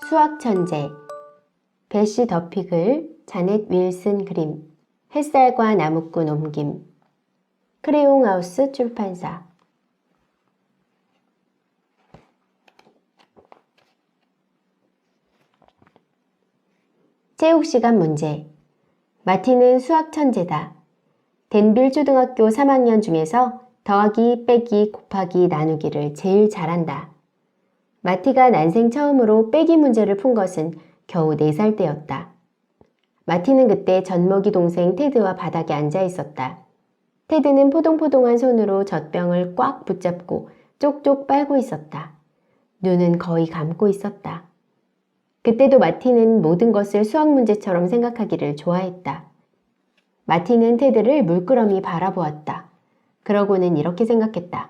수학 천재 배시 더피글, 자넷 윌슨 그림, 햇살과 나무꾼 옮김, 크레용하우스 출판사. 체육시간 문제. 마티는 수학 천재다. 덴빌 초등학교 3학년 중에서 더하기, 빼기, 곱하기, 나누기를 제일 잘한다. 마티가 난생 처음으로 빼기 문제를 푼 것은 겨우 4살 때였다. 마티는 그때 젖먹이 동생 테드와 바닥에 앉아 있었다. 테드는 포동포동한 손으로 젖병을 꽉 붙잡고 쪽쪽 빨고 있었다. 눈은 거의 감고 있었다. 그때도 마티는 모든 것을 수학 문제처럼 생각하기를 좋아했다. 마티는 테드를 물끄러미 바라보았다. 그러고는 이렇게 생각했다.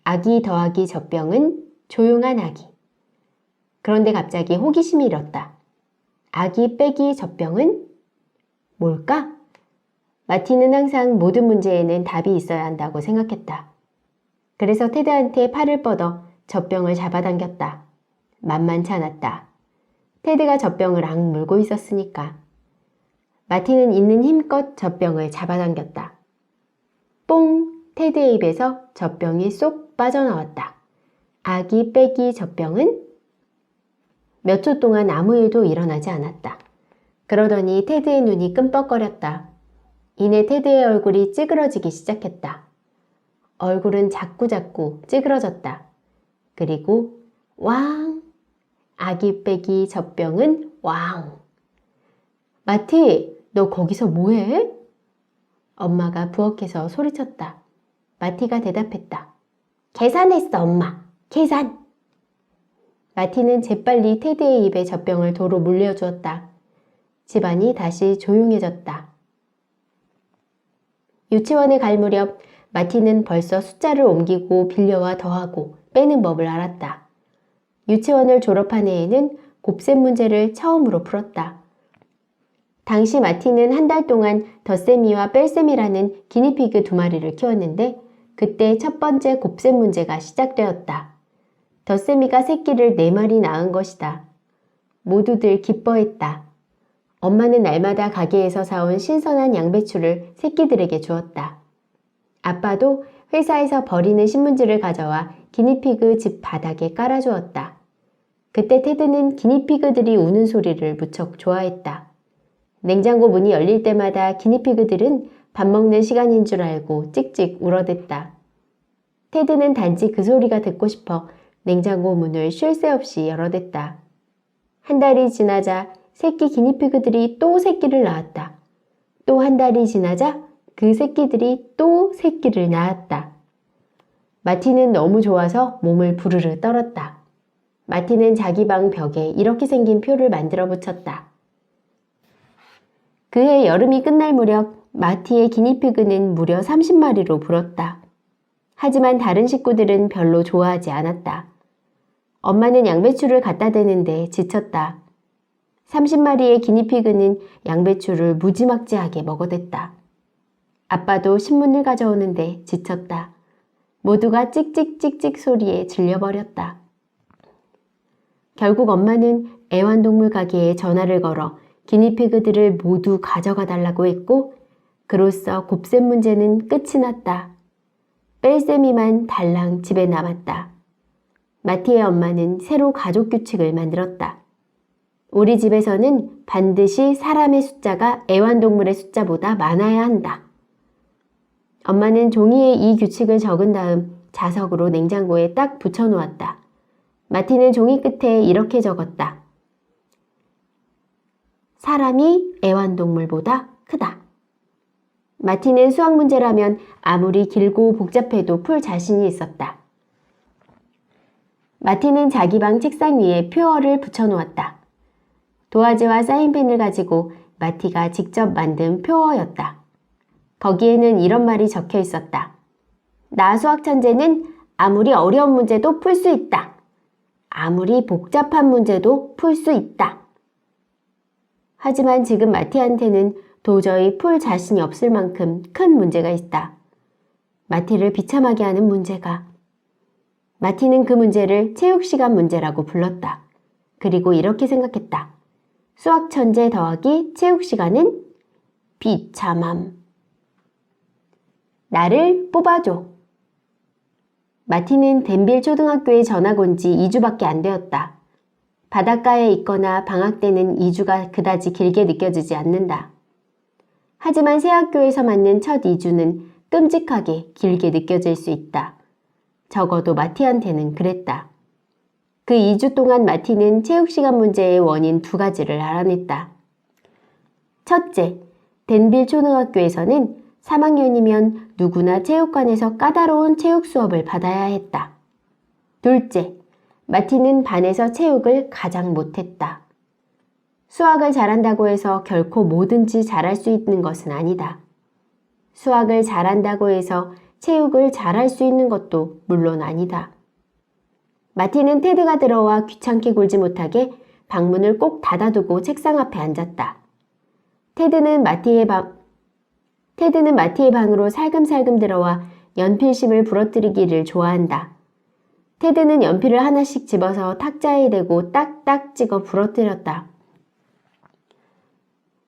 아기 더하기 젖병은 조용한 아기. 그런데 갑자기 호기심이 일었다. 아기 빼기 젖병은 뭘까? 마티는 항상 모든 문제에는 답이 있어야 한다고 생각했다. 그래서 테드한테 팔을 뻗어 젖병을 잡아당겼다. 만만치 않았다. 테드가 젖병을 악물고 있었으니까. 마티는 있는 힘껏 젖병을 잡아당겼다. 뽕! 테드의 입에서 젖병이 쏙 빠져나왔다. 아기 빼기 젖병은? 몇 초 동안 아무 일도 일어나지 않았다. 그러더니 테드의 눈이 끔뻑거렸다. 이내 테드의 얼굴이 찌그러지기 시작했다. 얼굴은 자꾸자꾸 찌그러졌다. 그리고 왕! 아기 빼기 젖병은 왕! 마티, 너 거기서 뭐해? 엄마가 부엌에서 소리쳤다. 마티가 대답했다. 계산했어, 엄마. 계산! 마티는 재빨리 테드의 입에 젖병을 도로 물려주었다. 집안이 다시 조용해졌다. 유치원에 갈 무렵 마티는 벌써 숫자를 옮기고 빌려와 더하고 빼는 법을 알았다. 유치원을 졸업한 해에는 곱셈 문제를 처음으로 풀었다. 당시 마티는 한 달 동안 덧셈이와 뺄셈이라는 기니피그 2마리를 키웠는데 그때 첫 번째 곱셈 문제가 시작되었다. 덧셈이가 새끼를 4마리 낳은 것이다. 모두들 기뻐했다. 엄마는 날마다 가게에서 사온 신선한 양배추를 새끼들에게 주었다. 아빠도 회사에서 버리는 신문지를 가져와 기니피그 집 바닥에 깔아주었다. 그때 테드는 기니피그들이 우는 소리를 무척 좋아했다. 냉장고 문이 열릴 때마다 기니피그들은 밥 먹는 시간인 줄 알고 찍찍 울어댔다. 테드는 단지 그 소리가 듣고 싶어 냉장고 문을 쉴 새 없이 열어댔다. 한 달이 지나자 새끼 기니피그들이 또 새끼를 낳았다. 또 한 달이 지나자 그 새끼들이 또 새끼를 낳았다. 마티는 너무 좋아서 몸을 부르르 떨었다. 마티는 자기 방 벽에 이렇게 생긴 표를 만들어 붙였다. 그해 여름이 끝날 무렵 마티의 기니피그는 무려 30마리로 불었다. 하지만 다른 식구들은 별로 좋아하지 않았다. 엄마는 양배추를 갖다 대는데 지쳤다. 30마리의 기니피그는 양배추를 무지막지하게 먹어댔다. 아빠도 신문을 가져오는데 지쳤다. 모두가 찍찍찍찍 소리에 질려버렸다. 결국 엄마는 애완동물 가게에 전화를 걸어 기니피그들을 모두 가져가 달라고 했고 그로써 곱셈 문제는 끝이 났다. 뺄셈이만 달랑 집에 남았다. 마티의 엄마는 새로 가족 규칙을 만들었다. 우리 집에서는 반드시 사람의 숫자가 애완동물의 숫자보다 많아야 한다. 엄마는 종이에 이 규칙을 적은 다음 자석으로 냉장고에 딱 붙여놓았다. 마티는 종이 끝에 이렇게 적었다. 사람이 애완동물보다 크다. 마티는 수학 문제라면 아무리 길고 복잡해도 풀 자신이 있었다. 마티는 자기 방 책상 위에 표어를 붙여놓았다. 도화지와 사인펜을 가지고 마티가 직접 만든 표어였다. 거기에는 이런 말이 적혀 있었다. 나 수학 천재는 아무리 어려운 문제도 풀 수 있다. 아무리 복잡한 문제도 풀 수 있다. 하지만 지금 마티한테는 도저히 풀 자신이 없을 만큼 큰 문제가 있다. 마티를 비참하게 하는 문제가. 마티는 그 문제를 체육시간 문제라고 불렀다. 그리고 이렇게 생각했다. 수학 천재 더하기 체육 시간은 비참함. 나를 뽑아줘. 마티는 댄빌 초등학교에 전학 온 지 2주밖에 안 되었다. 바닷가에 있거나 방학 때는 2주가 그다지 길게 느껴지지 않는다. 하지만 새 학교에서 맞는 첫 2주는 끔찍하게 길게 느껴질 수 있다. 적어도 마티한테는 그랬다. 그 2주 동안 마티는 체육 시간 문제의 원인 2가지를 알아냈다. 첫째, 댄빌 초등학교에서는 3학년이면 누구나 체육관에서 까다로운 체육 수업을 받아야 했다. 둘째, 마티는 반에서 체육을 가장 못했다. 수학을 잘한다고 해서 결코 뭐든지 잘할 수 있는 것은 아니다. 수학을 잘한다고 해서 체육을 잘할 수 있는 것도 물론 아니다. 마티는 테드가 들어와 귀찮게 굴지 못하게 방문을 꼭 닫아두고 책상 앞에 앉았다. 테드는 마티의 방으로 살금살금 들어와 연필심을 부러뜨리기를 좋아한다. 테드는 연필을 하나씩 집어서 탁자에 대고 딱딱 찍어 부러뜨렸다.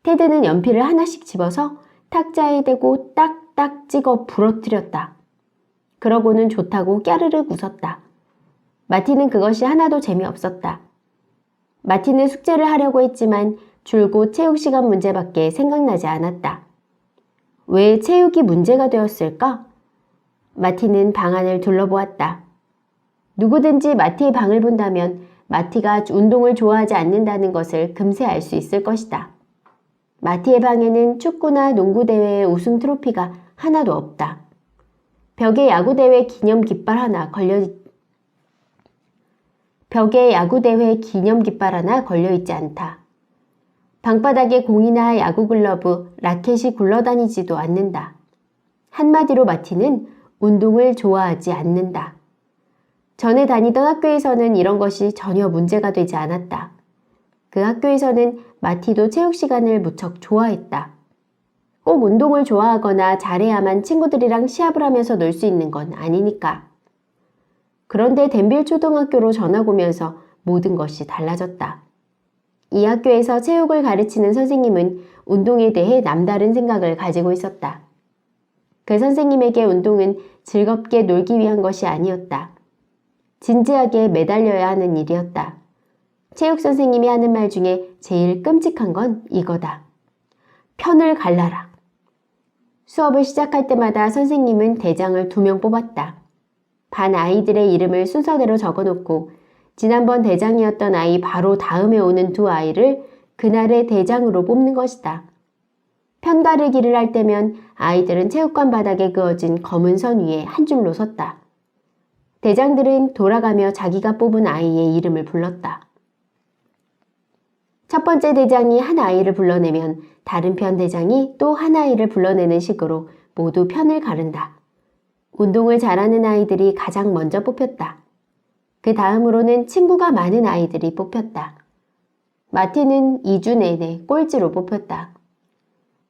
테드는 연필을 하나씩 집어서 탁자에 대고 딱딱 찍어 부러뜨렸다. 그러고는 좋다고 깨르륵 웃었다. 마티는 그것이 하나도 재미없었다. 마티는 숙제를 하려고 했지만 줄곧 체육시간 문제밖에 생각나지 않았다. 왜 체육이 문제가 되었을까? 마티는 방 안을 둘러보았다. 누구든지 마티의 방을 본다면 마티가 운동을 좋아하지 않는다는 것을 금세 알 수 있을 것이다. 마티의 방에는 축구나 농구대회의 우승 트로피가 하나도 없다. 벽에 야구대회 기념 깃발 하나 걸려있지 않다. 방바닥에 공이나 야구 글러브, 라켓이 굴러다니지도 않는다. 한마디로 마티는 운동을 좋아하지 않는다. 전에 다니던 학교에서는 이런 것이 전혀 문제가 되지 않았다. 그 학교에서는 마티도 체육 시간을 무척 좋아했다. 꼭 운동을 좋아하거나 잘해야만 친구들이랑 시합을 하면서 놀 수 있는 건 아니니까. 그런데 댄빌 초등학교로 전학 오면서 모든 것이 달라졌다. 이 학교에서 체육을 가르치는 선생님은 운동에 대해 남다른 생각을 가지고 있었다. 그 선생님에게 운동은 즐겁게 놀기 위한 것이 아니었다. 진지하게 매달려야 하는 일이었다. 체육 선생님이 하는 말 중에 제일 끔찍한 건 이거다. 편을 갈라라. 수업을 시작할 때마다 선생님은 대장을 2명 뽑았다. 반 아이들의 이름을 순서대로 적어놓고 지난번 대장이었던 아이 바로 다음에 오는 2아이를 그날의 대장으로 뽑는 것이다. 편 가르기를 할 때면 아이들은 체육관 바닥에 그어진 검은 선 위에 한 줄로 섰다. 대장들은 돌아가며 자기가 뽑은 아이의 이름을 불렀다. 첫 번째 대장이 한 아이를 불러내면 다른 편 대장이 또 한 아이를 불러내는 식으로 모두 편을 가른다. 운동을 잘하는 아이들이 가장 먼저 뽑혔다. 그 다음으로는 친구가 많은 아이들이 뽑혔다. 마티는 2주 내내 꼴찌로 뽑혔다.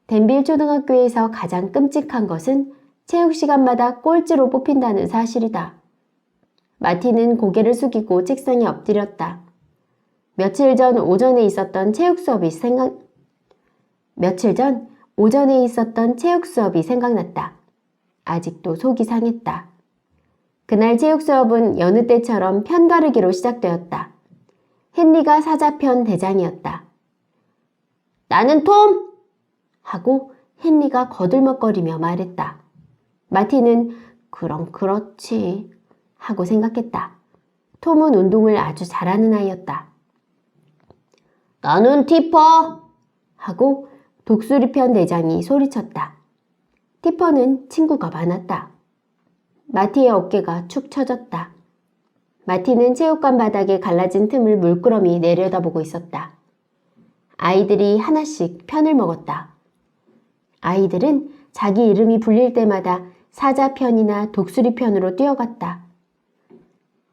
댄빌 초등학교에서 가장 끔찍한 것은 체육 시간마다 꼴찌로 뽑힌다는 사실이다. 마티는 고개를 숙이고 책상에 엎드렸다. 며칠 전 오전에 있었던 체육 수업이 생각났다. 아직도 속이 상했다. 그날 체육 수업은 여느 때처럼 편 가르기로 시작되었다. 헨리가 사자편 대장이었다. 나는 톰! 하고 헨리가 거들먹거리며 말했다. 마티는 그럼 그렇지 하고 생각했다. 톰은 운동을 아주 잘하는 아이였다. 나는 티퍼! 하고 독수리편 대장이 소리쳤다. 티퍼는 친구가 많았다. 마티의 어깨가 축 처졌다. 마티는 체육관 바닥에 갈라진 틈을 물끄러미 내려다보고 있었다. 아이들이 하나씩 편을 먹었다. 아이들은 자기 이름이 불릴 때마다 사자편이나 독수리편으로 뛰어갔다.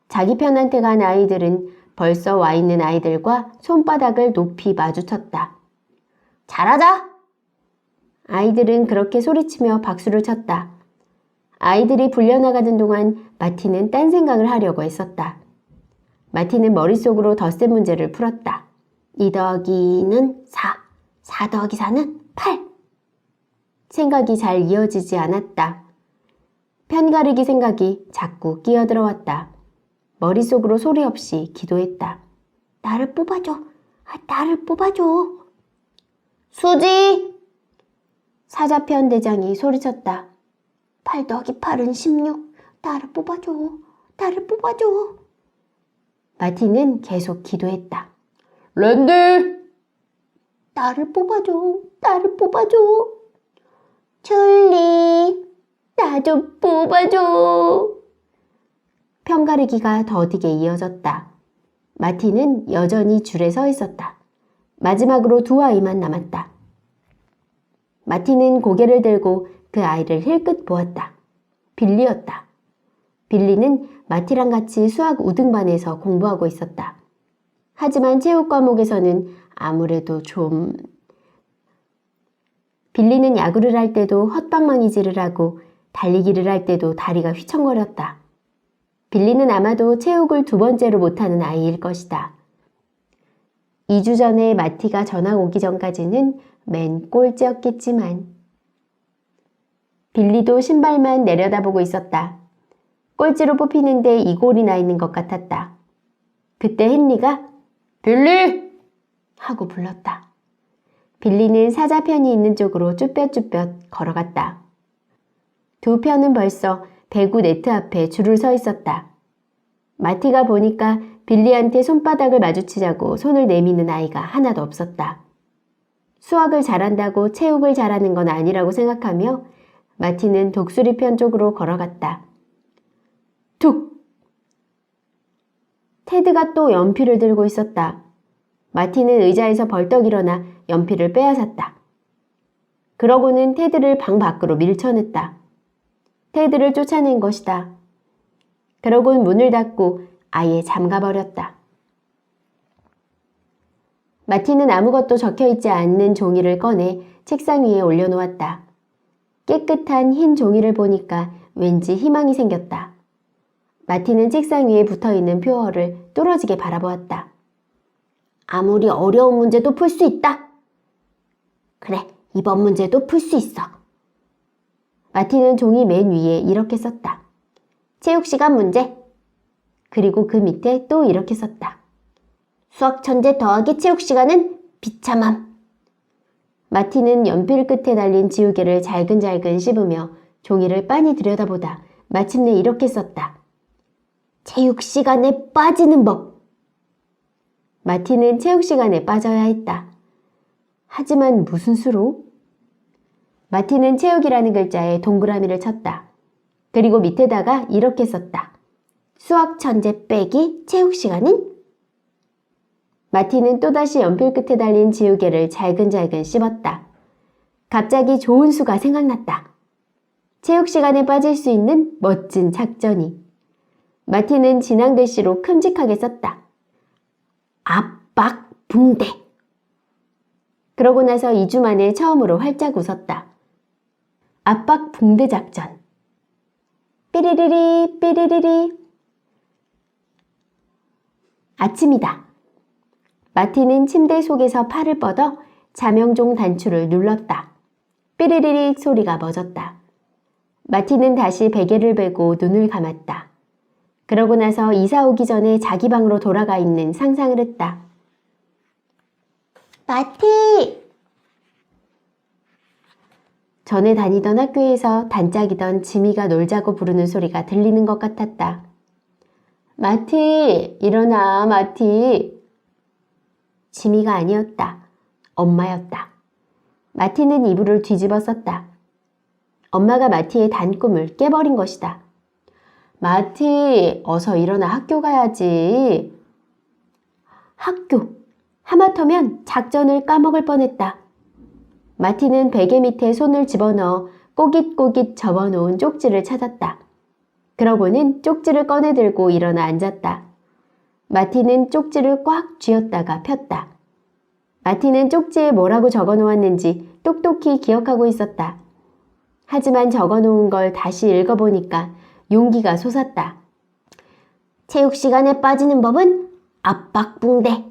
자기 편한테 간 아이들은 벌써 와 있는 아이들과 손바닥을 높이 마주쳤다. 잘하자! 아이들은 그렇게 소리치며 박수를 쳤다. 아이들이 불려나가는 동안 마티는 딴 생각을 하려고 했었다. 마티는 머릿속으로 덧셈 문제를 풀었다. 2 더하기 2는 4, 4 더하기 4는 8. 생각이 잘 이어지지 않았다. 편가르기 생각이 자꾸 끼어들어왔다. 머릿속으로 소리 없이 기도했다. 나를 뽑아줘. 나를 뽑아줘. 수지! 사자편 대장이 소리쳤다. 8 더하기 8은 16. 나를 뽑아줘. 나를 뽑아줘. 마티는 계속 기도했다. 랜디! 나를 뽑아줘. 나를 뽑아줘. 줄리! 나 좀 뽑아줘. 편가르기가 더디게 이어졌다. 마티는 여전히 줄에 서 있었다. 마지막으로 2 아이만 남았다. 마티는 고개를 들고 그 아이를 힐끗 보았다. 빌리였다. 빌리는 마티랑 같이 수학 우등반에서 공부하고 있었다. 하지만 체육 과목에서는 아무래도 좀... 빌리는 야구를 할 때도 헛방망이질을 하고 달리기를 할 때도 다리가 휘청거렸다. 빌리는 아마도 체육을 2번째로 못하는 아이일 것이다. 2주 전에 마티가 전학 오기 전까지는 맨 꼴찌였겠지만 빌리도 신발만 내려다보고 있었다. 꼴찌로 뽑히는데 이골이 나 있는 것 같았다. 그때 헨리가 빌리! 하고 불렀다. 빌리는 사자편이 있는 쪽으로 쭈뼛쭈뼛 걸어갔다. 2 편은 벌써 배구 네트 앞에 줄을 서 있었다. 마티가 보니까 빌리한테 손바닥을 마주치자고 손을 내미는 아이가 하나도 없었다. 수학을 잘한다고 체육을 잘하는 건 아니라고 생각하며 마티는 독수리 편 쪽으로 걸어갔다. 툭! 테드가 또 연필을 들고 있었다. 마티는 의자에서 벌떡 일어나 연필을 빼앗았다. 그러고는 테드를 방 밖으로 밀쳐냈다. 테드를 쫓아낸 것이다. 그러곤 문을 닫고 아예 잠가버렸다. 마티는 아무것도 적혀있지 않는 종이를 꺼내 책상 위에 올려놓았다. 깨끗한 흰 종이를 보니까 왠지 희망이 생겼다. 마티는 책상 위에 붙어있는 표어를 뚫어지게 바라보았다. 아무리 어려운 문제도 풀 수 있다. 그래, 이번 문제도 풀 수 있어. 마티는 종이 맨 위에 이렇게 썼다. 체육시간 문제. 그리고 그 밑에 또 이렇게 썼다. 수학 천재 더하기 체육시간은 비참함. 마티는 연필 끝에 달린 지우개를 잘근잘근 씹으며 종이를 빤히 들여다보다 마침내 이렇게 썼다. 체육시간에 빠지는 법. 마티는 체육시간에 빠져야 했다. 하지만 무슨 수로? 마티는 체육이라는 글자에 동그라미를 쳤다. 그리고 밑에다가 이렇게 썼다. 수학 천재 빼기 체육시간은? 마티는 또다시 연필 끝에 달린 지우개를 잘근잘근 씹었다. 갑자기 좋은 수가 생각났다. 체육시간에 빠질 수 있는 멋진 작전이. 마티는 진한 글씨로 큼직하게 썼다. 압박 붕대. 그러고 나서 2주 만에 처음으로 활짝 웃었다. 압박 붕대 작전. 삐리리리 삐리리리. 아침이다. 마티는 침대 속에서 팔을 뻗어 자명종 단추를 눌렀다. 삐리리릭 소리가 멎었다. 마티는 다시 베개를 베고 눈을 감았다. 그러고 나서 이사 오기 전에 자기 방으로 돌아가 있는 상상을 했다. 마티! 전에 다니던 학교에서 단짝이던 지미가 놀자고 부르는 소리가 들리는 것 같았다. 마티! 일어나, 마티! 지미가 아니었다. 엄마였다. 마티는 이불을 뒤집어 썼다. 엄마가 마티의 단꿈을 깨버린 것이다. 마티, 어서 일어나 학교 가야지. 학교. 하마터면 작전을 까먹을 뻔했다. 마티는 베개 밑에 손을 집어넣어 꼬깃꼬깃 접어놓은 쪽지를 찾았다. 그러고는 쪽지를 꺼내들고 일어나 앉았다. 마티는 쪽지를 꽉 쥐었다가 폈다. 마티는 쪽지에 뭐라고 적어놓았는지 똑똑히 기억하고 있었다. 하지만 적어놓은 걸 다시 읽어보니까 용기가 솟았다. 체육시간에 빠지는 법은 압박붕대.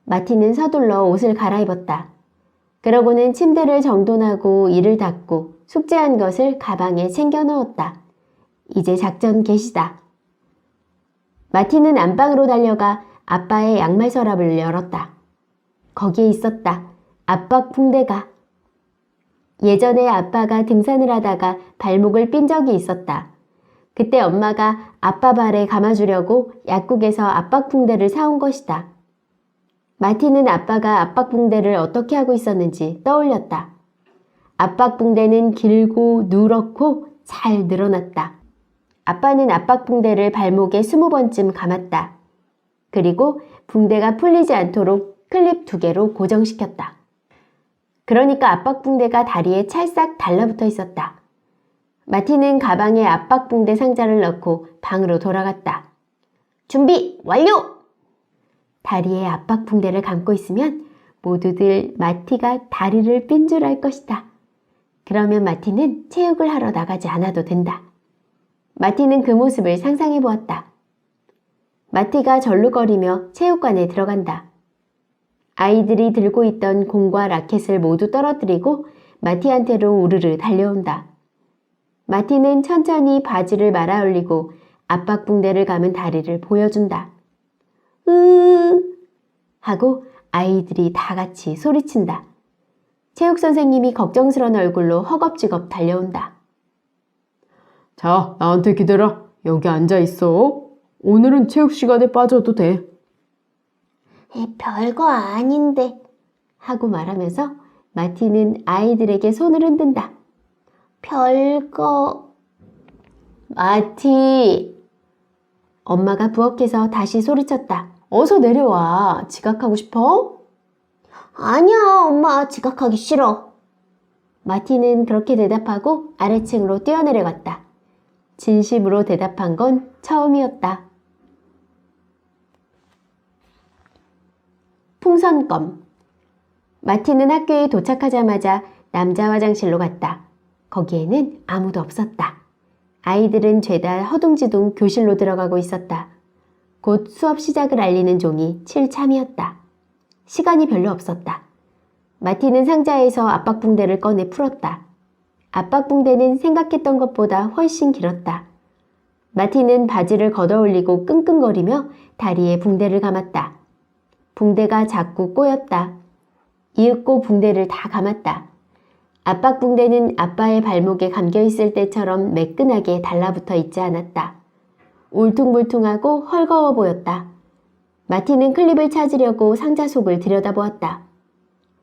마티는 서둘러 옷을 갈아입었다. 그러고는 침대를 정돈하고 이를 닦고 숙제한 것을 가방에 챙겨 넣었다. 이제 작전 개시다. 마티는 안방으로 달려가 아빠의 양말 서랍을 열었다. 거기에 있었다. 압박붕대가. 예전에 아빠가 등산을 하다가 발목을 삔 적이 있었다. 그때 엄마가 아빠 발에 감아주려고 약국에서 압박붕대를 사온 것이다. 마티는 아빠가 압박붕대를 어떻게 하고 있었는지 떠올렸다. 압박붕대는 길고 누렇고 잘 늘어났다. 아빠는 압박붕대를 발목에 20번쯤 감았다. 그리고 붕대가 풀리지 않도록 클립 2개로 고정시켰다. 그러니까 압박붕대가 다리에 찰싹 달라붙어 있었다. 마티는 가방에 압박붕대 상자를 넣고 방으로 돌아갔다. 준비 완료! 다리에 압박붕대를 감고 있으면 모두들 마티가 다리를 삔 줄 알 것이다. 그러면 마티는 체육을 하러 나가지 않아도 된다. 마티는 그 모습을 상상해 보았다. 마티가 절룩거리며 체육관에 들어간다. 아이들이 들고 있던 공과 라켓을 모두 떨어뜨리고 마티한테로 우르르 달려온다. 마티는 천천히 바지를 말아 올리고 압박붕대를 감은 다리를 보여준다. 하고 아이들이 다 같이 소리친다. 체육선생님이 걱정스러운 얼굴로 허겁지겁 달려온다. 자, 나한테 기대라. 여기 앉아 있어. 오늘은 체육 시간에 빠져도 돼. 별거 아닌데 하고 말하면서 마티는 아이들에게 손을 흔든다. 별거... 마티! 엄마가 부엌에서 다시 소리쳤다. 어서 내려와. 지각하고 싶어? 아니야, 엄마. 지각하기 싫어. 마티는 그렇게 대답하고 아래층으로 뛰어내려갔다. 진심으로 대답한 건 처음이었다. 풍선껌. 마티는 학교에 도착하자마자 남자 화장실로 갔다. 거기에는 아무도 없었다. 아이들은 죄다 허둥지둥 교실로 들어가고 있었다. 곧 수업 시작을 알리는 종이 칠 참이었다. 시간이 별로 없었다. 마티는 상자에서 압박붕대를 꺼내 풀었다. 압박붕대는 생각했던 것보다 훨씬 길었다. 마티는 바지를 걷어올리고 끙끙거리며 다리에 붕대를 감았다. 붕대가 자꾸 꼬였다. 이윽고 붕대를 다 감았다. 압박붕대는 아빠의 발목에 감겨있을 때처럼 매끈하게 달라붙어 있지 않았다. 울퉁불퉁하고 헐거워 보였다. 마티는 클립을 찾으려고 상자 속을 들여다보았다.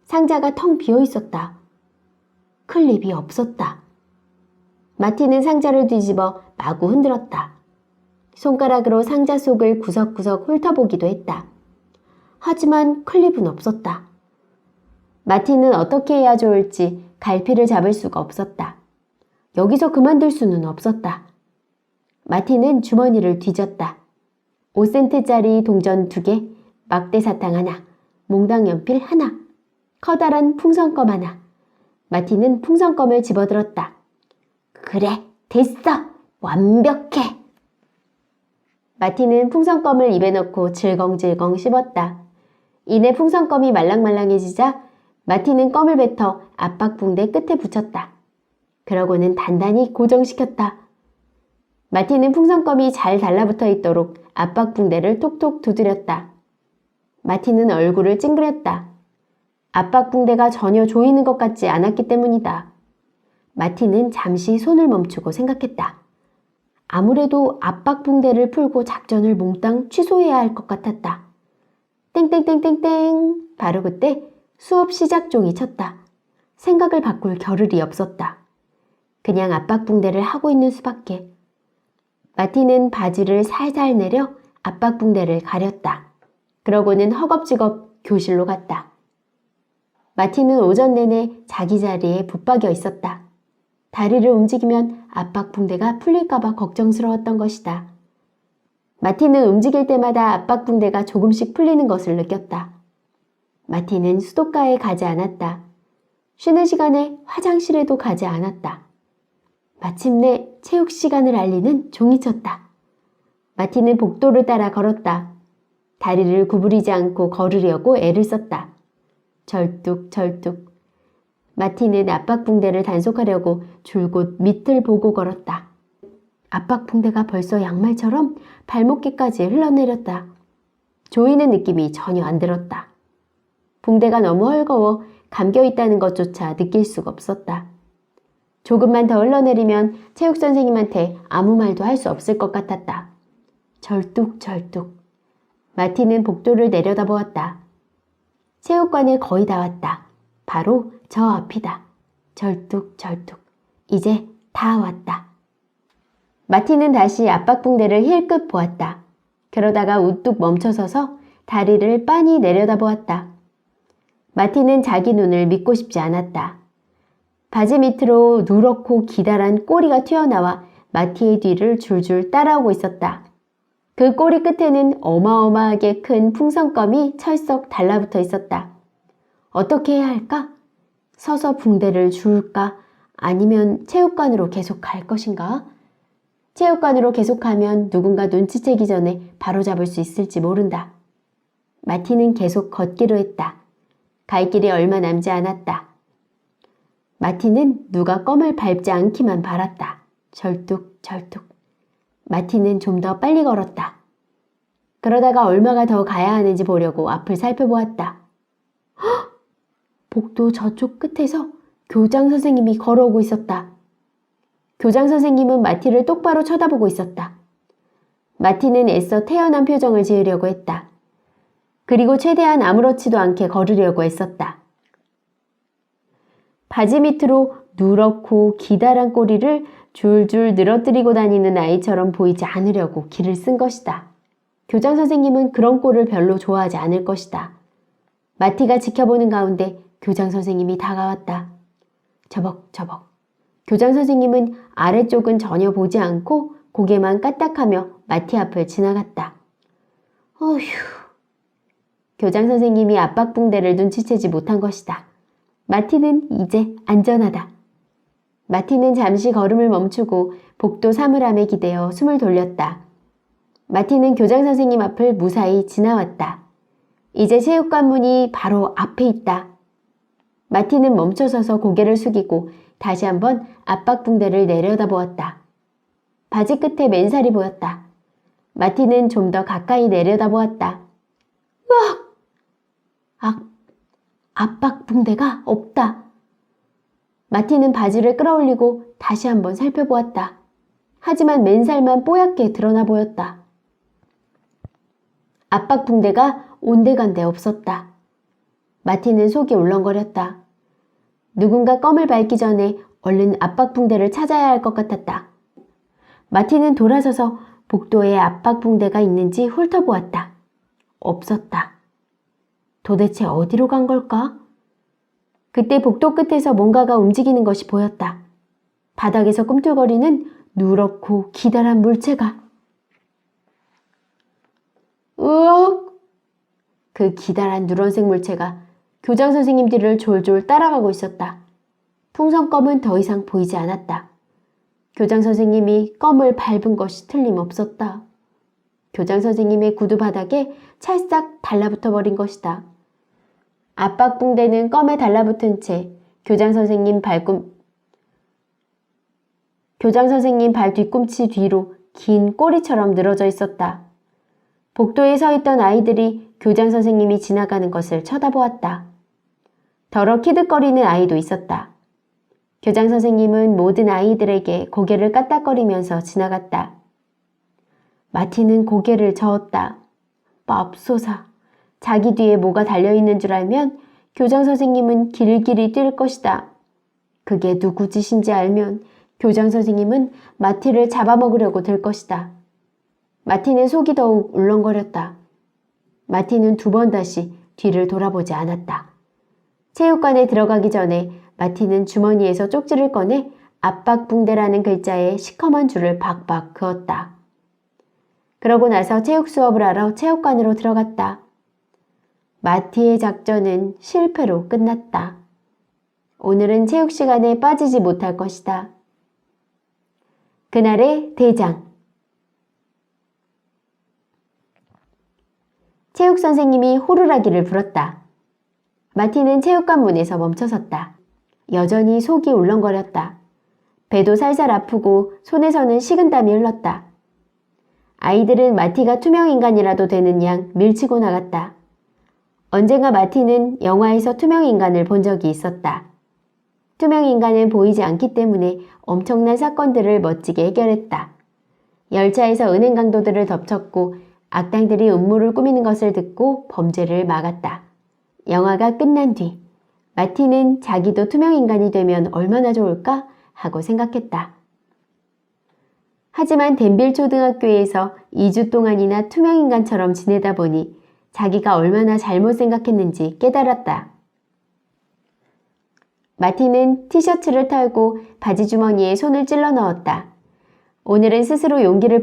상자가 텅 비어 있었다. 클립이 없었다. 마티는 상자를 뒤집어 마구 흔들었다. 손가락으로 상자 속을 구석구석 훑어보기도 했다. 하지만 클립은 없었다. 마티는 어떻게 해야 좋을지 갈피를 잡을 수가 없었다. 여기서 그만둘 수는 없었다. 마티는 주머니를 뒤졌다. 5센트짜리 동전 2개, 막대사탕 하나, 몽당 연필 하나, 커다란 풍선껌 하나. 마티는 풍선껌을 집어들었다. 그래, 됐어! 완벽해! 마티는 풍선껌을 입에 넣고 질겅질겅 씹었다. 이내 풍선껌이 말랑말랑해지자 마티는 껌을 뱉어 압박붕대 끝에 붙였다. 그러고는 단단히 고정시켰다. 마티는 풍선껌이 잘 달라붙어 있도록 압박붕대를 톡톡 두드렸다. 마티는 얼굴을 찡그렸다. 압박붕대가 전혀 조이는 것 같지 않았기 때문이다. 마티는 잠시 손을 멈추고 생각했다. 아무래도 압박붕대를 풀고 작전을 몽땅 취소해야 할 것 같았다. 땡땡땡땡땡. 바로 그때 수업 시작 종이 쳤다. 생각을 바꿀 겨를이 없었다. 그냥 압박붕대를 하고 있는 수밖에. 마티는 바지를 살살 내려 압박붕대를 가렸다. 그러고는 허겁지겁 교실로 갔다. 마티는 오전 내내 자기 자리에 붙박여 있었다. 다리를 움직이면 압박붕대가 풀릴까봐 걱정스러웠던 것이다. 마티는 움직일 때마다 압박붕대가 조금씩 풀리는 것을 느꼈다. 마티는 수도가에 가지 않았다. 쉬는 시간에 화장실에도 가지 않았다. 마침내 체육 시간을 알리는 종이 쳤다. 마티는 복도를 따라 걸었다. 다리를 구부리지 않고 걸으려고 애를 썼다. 절뚝절뚝. 마티는 압박붕대를 단속하려고 줄곧 밑을 보고 걸었다. 압박붕대가 벌써 양말처럼 발목끼까지 흘러내렸다. 조이는 느낌이 전혀 안 들었다. 붕대가 너무 헐거워 감겨있다는 것조차 느낄 수가 없었다. 조금만 더 흘러내리면 체육선생님한테 아무 말도 할 수 없을 것 같았다. 절뚝절뚝. 마티는 복도를 내려다보았다. 체육관에 거의 다 왔다. 바로 저 앞이다. 절뚝절뚝. 이제 다 왔다. 마티는 다시 압박붕대를 힐끗 보았다. 그러다가 우뚝 멈춰서서 다리를 빤히 내려다보았다. 마티는 자기 눈을 믿고 싶지 않았다. 바지 밑으로 누렇고 기다란 꼬리가 튀어나와 마티의 뒤를 줄줄 따라오고 있었다. 그 꼬리 끝에는 어마어마하게 큰 풍선껌이 철썩 달라붙어 있었다. 어떻게 해야 할까? 서서 붕대를 줄까? 아니면 체육관으로 계속 갈 것인가? 체육관으로 계속 가면 누군가 눈치채기 전에 바로잡을 수 있을지 모른다. 마티는 계속 걷기로 했다. 갈 길이 얼마 남지 않았다. 마티는 누가 껌을 밟지 않기만 바랐다. 절뚝절뚝. 마티는 좀 더 빨리 걸었다. 그러다가 얼마가 더 가야 하는지 보려고 앞을 살펴보았다. 헉! 복도 저쪽 끝에서 교장 선생님이 걸어오고 있었다. 교장 선생님은 마티를 똑바로 쳐다보고 있었다. 마티는 애써 태연한 표정을 지으려고 했다. 그리고 최대한 아무렇지도 않게 걸으려고 했었다. 바지 밑으로 누렇고 기다란 꼬리를 줄줄 늘어뜨리고 다니는 아이처럼 보이지 않으려고 기를 쓴 것이다. 교장 선생님은 그런 꼴을 별로 좋아하지 않을 것이다. 마티가 지켜보는 가운데 교장 선생님이 다가왔다. 저벅저벅. 교장 선생님은 아래쪽은 전혀 보지 않고 고개만 까딱하며 마티 앞을 지나갔다. 어휴. 교장 선생님이 압박붕대를 눈치채지 못한 것이다. 마티는 이제 안전하다. 마티는 잠시 걸음을 멈추고 복도 사물함에 기대어 숨을 돌렸다. 마티는 교장 선생님 앞을 무사히 지나왔다. 이제 체육관 문이 바로 앞에 있다. 마티는 멈춰서서 고개를 숙이고 다시 한번 압박붕대를 내려다보았다. 바지 끝에 맨살이 보였다. 마티는 좀 더 가까이 내려다보았다. 으악! 압박붕대가 없다. 마티는 바지를 끌어올리고 다시 한번 살펴보았다. 하지만 맨살만 뽀얗게 드러나 보였다. 압박붕대가 온데간데 없었다. 마티는 속이 울렁거렸다. 누군가 껌을 밟기 전에 얼른 압박붕대를 찾아야 할 것 같았다. 마티는 돌아서서 복도에 압박붕대가 있는지 훑어보았다. 없었다. 도대체 어디로 간 걸까? 그때 복도 끝에서 뭔가가 움직이는 것이 보였다. 바닥에서 꿈틀거리는 누렇고 기다란 물체가. 으악! 그 기다란 누런색 물체가 교장 선생님 뒤를 졸졸 따라가고 있었다. 풍선껌은 더 이상 보이지 않았다. 교장 선생님이 껌을 밟은 것이 틀림없었다. 교장 선생님의 구두 바닥에 찰싹 달라붙어 버린 것이다. 압박붕대는 껌에 달라붙은 채 교장 선생님 발 뒤꿈치 뒤로 긴 꼬리처럼 늘어져 있었다. 복도에 서 있던 아이들이 교장 선생님이 지나가는 것을 쳐다보았다. 더러 키득거리는 아이도 있었다. 교장 선생님은 모든 아이들에게 고개를 까딱거리면서 지나갔다. 마티는 고개를 저었다. 맙소사. 자기 뒤에 뭐가 달려있는 줄 알면 교장 선생님은 길길이 뛸 것이다. 그게 누구 짓인지 알면 교장 선생님은 마티를 잡아먹으려고 들 것이다. 마티는 속이 더욱 울렁거렸다. 마티는 2번 다시 뒤를 돌아보지 않았다. 체육관에 들어가기 전에 마티는 주머니에서 쪽지를 꺼내 압박붕대라는 글자에 시커먼 줄을 박박 그었다. 그러고 나서 체육 수업을 하러 체육관으로 들어갔다. 마티의 작전은 실패로 끝났다. 오늘은 체육 시간에 빠지지 못할 것이다. 그날의 대장. 체육 선생님이 호루라기를 불었다. 마티는 체육관 문에서 멈춰섰다. 여전히 속이 울렁거렸다. 배도 살살 아프고 손에서는 식은땀이 흘렀다. 아이들은 마티가 투명인간이라도 되는 양 밀치고 나갔다. 언젠가 마티는 영화에서 투명인간을 본 적이 있었다. 투명인간은 보이지 않기 때문에 엄청난 사건들을 멋지게 해결했다. 열차에서 은행 강도들을 덮쳤고 악당들이 음모를 꾸미는 것을 듣고 범죄를 막았다. 영화가 끝난 뒤 마티는 자기도 투명인간이 되면 얼마나 좋을까 하고 생각했다. 하지만 덴빌 초등학교에서 2주 동안이나 투명인간처럼 지내다 보니 자기가 얼마나 잘못 생각했는지 깨달았다. 마티는 티셔츠를 털고 바지 주머니에 손을 찔러 넣었다. 오늘은 스스로 용기를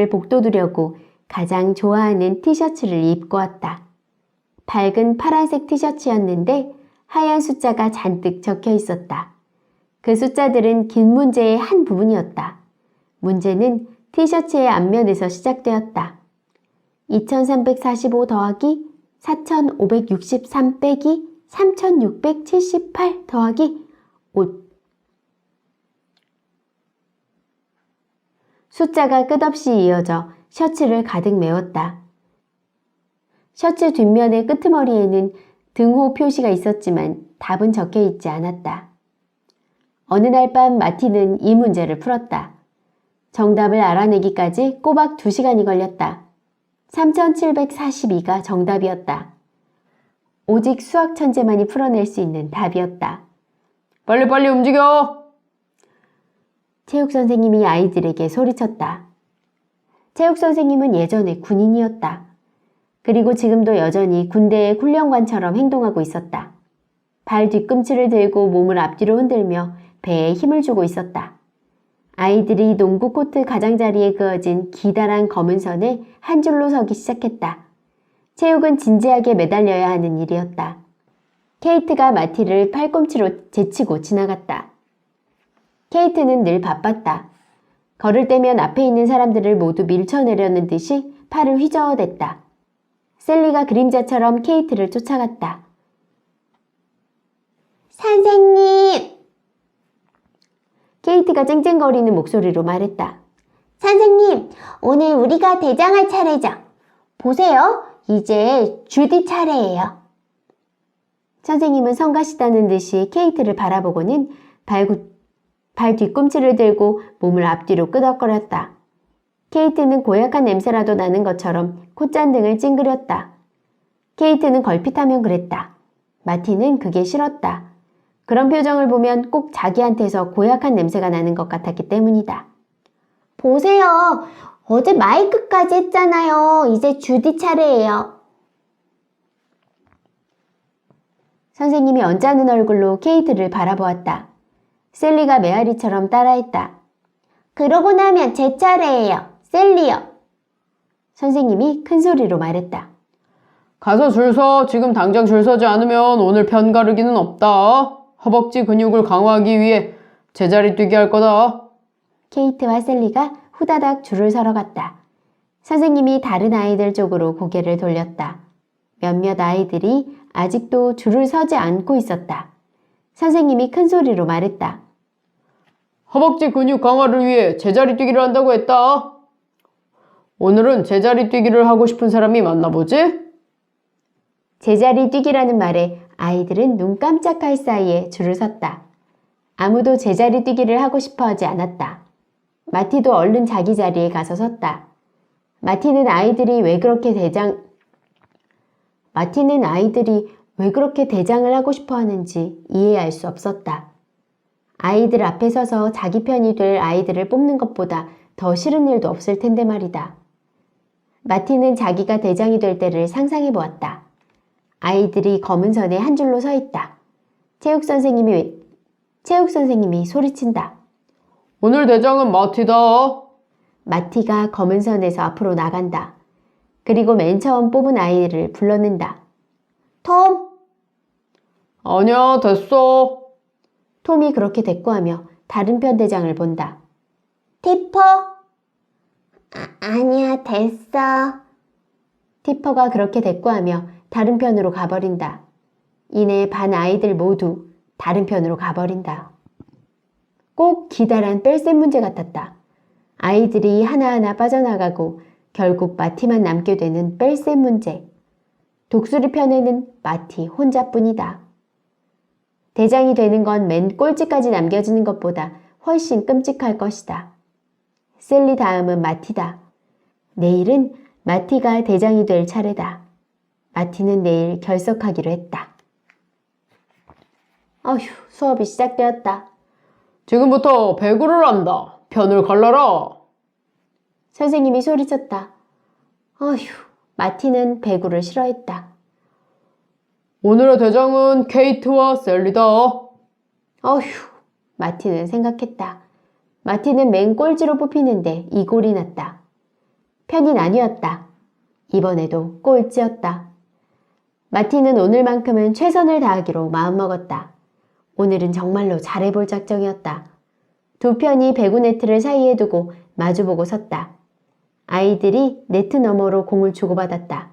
복돋우려고 가장 좋아하는 티셔츠를 입고 왔다. 밝은 파란색 티셔츠였는데 하얀 숫자가 잔뜩 적혀 있었다. 그 숫자들은 긴 문제의 한 부분이었다. 문제는 티셔츠의 앞면에서 시작되었다. 2345 더하기 4563 빼기 3678 더하기 5. 숫자가 끝없이 이어져 셔츠를 가득 메웠다. 셔츠 뒷면의 끄트머리에는 등호 표시가 있었지만 답은 적혀 있지 않았다. 어느 날 밤 마티는 이 문제를 풀었다. 정답을 알아내기까지 꼬박 2시간이 걸렸다. 3742가 정답이었다. 오직 수학 천재만이 풀어낼 수 있는 답이었다. 빨리빨리 움직여! 체육 선생님이 아이들에게 소리쳤다. 체육 선생님은 예전에 군인이었다. 그리고 지금도 여전히 군대의 훈련관처럼 행동하고 있었다. 발 뒤꿈치를 들고 몸을 앞뒤로 흔들며 배에 힘을 주고 있었다. 아이들이 농구 코트 가장자리에 그어진 기다란 검은 선에 한 줄로 서기 시작했다. 체육은 진지하게 매달려야 하는 일이었다. 케이트가 마티를 팔꿈치로 제치고 지나갔다. 케이트는 늘 바빴다. 걸을 때면 앞에 있는 사람들을 모두 밀쳐내려는 듯이 팔을 휘저어댔다. 셀리가 그림자처럼 케이트를 쫓아갔다. 선생님! 케이트가 쨍쨍거리는 목소리로 말했다. 선생님, 오늘 우리가 대장할 차례죠. 보세요, 이제 주디 차례예요. 선생님은 성가시다는 듯이 케이트를 바라보고는 발 뒤꿈치를 들고 몸을 앞뒤로 끄덕거렸다. 케이트는 고약한 냄새라도 나는 것처럼 콧잔등을 찡그렸다. 케이트는 걸핏하면 그랬다. 마티는 그게 싫었다. 그런 표정을 보면 꼭 자기한테서 고약한 냄새가 나는 것 같았기 때문이다. 보세요. 어제 마이크까지 했잖아요. 이제 주디 차례예요. 선생님이 언짢은 얼굴로 케이트를 바라보았다. 셀리가 메아리처럼 따라했다. 그러고 나면 제 차례예요. 셀리요. 선생님이 큰 소리로 말했다. 가서 줄 서. 지금 당장 줄 서지 않으면 오늘 편 가르기는 없다. 허벅지 근육을 강화하기 위해 제자리 뛰기 할 거다. 케이트와 셀리가 후다닥 줄을 서러 갔다. 선생님이 다른 아이들 쪽으로 고개를 돌렸다. 몇몇 아이들이 아직도 줄을 서지 않고 있었다. 선생님이 큰 소리로 말했다. 허벅지 근육 강화를 위해 제자리 뛰기를 한다고 했다. 오늘은 제자리 뛰기를 하고 싶은 사람이 많나 보지? 제자리 뛰기라는 말에 아이들은 눈 깜짝할 사이에 줄을 섰다. 아무도 제자리 뛰기를 하고 싶어 하지 않았다. 마티도 얼른 자기 자리에 가서 섰다. 마티는 아이들이 왜 그렇게 대장을 하고 싶어 하는지 이해할 수 없었다. 아이들 앞에 서서 자기 편이 될 아이들을 뽑는 것보다 더 싫은 일도 없을 텐데 말이다. 마티는 자기가 대장이 될 때를 상상해 보았다. 아이들이 검은 선에 한 줄로 서 있다. 체육 선생님이 소리친다. 오늘 대장은 마티다. 마티가 검은 선에서 앞으로 나간다. 그리고 맨 처음 뽑은 아이를 불러낸다. 톰! 아니야, 됐어. 톰이 그렇게 대꾸하며 다른 편 대장을 본다. 티퍼! 아니야, 됐어. 티퍼가 그렇게 대꾸하며 다른 편으로 가버린다. 이내 반 아이들 모두 다른 편으로 가버린다. 꼭 기다란 뺄셈 문제 같았다. 아이들이 하나하나 빠져나가고 결국 마티만 남게 되는 뺄셈 문제. 독수리 편에는 마티 혼자뿐이다. 대장이 되는 건 맨 꼴찌까지 남겨지는 것보다 훨씬 끔찍할 것이다. 셀리 다음은 마티다. 내일은 마티가 대장이 될 차례다. 마티는 내일 결석하기로 했다. 어휴, 수업이 시작되었다. 지금부터 배구를 한다. 편을 갈라라. 선생님이 소리쳤다. 어휴, 마티는 배구를 싫어했다. 오늘의 대장은 케이트와 셀리다. 어휴, 마티는 생각했다. 마티는 맨 꼴찌로 뽑히는데 이 꼴이 났다. 편이 나뉘었다. 이번에도 꼴찌였다. 마티는 오늘만큼은 최선을 다하기로 마음먹었다. 오늘은 정말로 잘해볼 작정이었다. 두 편이 배구 네트를 사이에 두고 마주보고 섰다. 아이들이 네트 너머로 공을 주고받았다.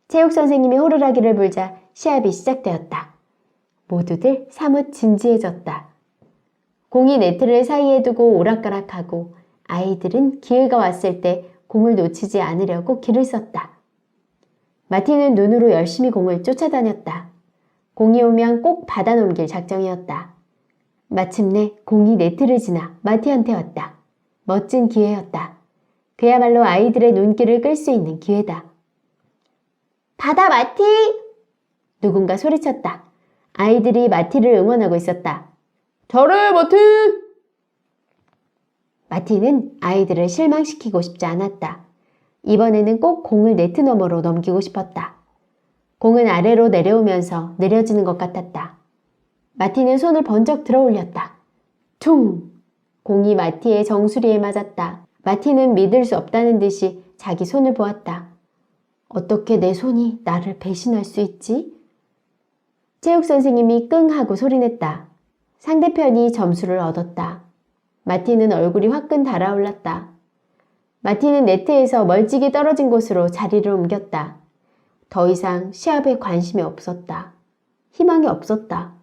체육 선생님이 호루라기를 불자 시합이 시작되었다. 모두들 사뭇 진지해졌다. 공이 네트를 사이에 두고 오락가락하고 아이들은 기회가 왔을 때 공을 놓치지 않으려고 기를 썼다. 마티는 눈으로 열심히 공을 쫓아다녔다. 공이 오면 꼭 받아넘길 작정이었다. 마침내 공이 네트를 지나 마티한테 왔다. 멋진 기회였다. 그야말로 아이들의 눈길을 끌 수 있는 기회다. 받아, 마티! 누군가 소리쳤다. 아이들이 마티를 응원하고 있었다. 잘해, 마티! 마티는 아이들을 실망시키고 싶지 않았다. 이번에는 꼭 공을 네트 너머로 넘기고 싶었다. 공은 아래로 내려오면서 느려지는 것 같았다. 마티는 손을 번쩍 들어 올렸다. 퉁! 공이 마티의 정수리에 맞았다. 마티는 믿을 수 없다는 듯이 자기 손을 보았다. 어떻게 내 손이 나를 배신할 수 있지? 체육 선생님이 끙 하고 소리냈다. 상대편이 점수를 얻었다. 마티는 얼굴이 화끈 달아올랐다. 마티는 네트에서 멀찍이 떨어진 곳으로 자리를 옮겼다. 더 이상 시합에 관심이 없었다. 희망이 없었다.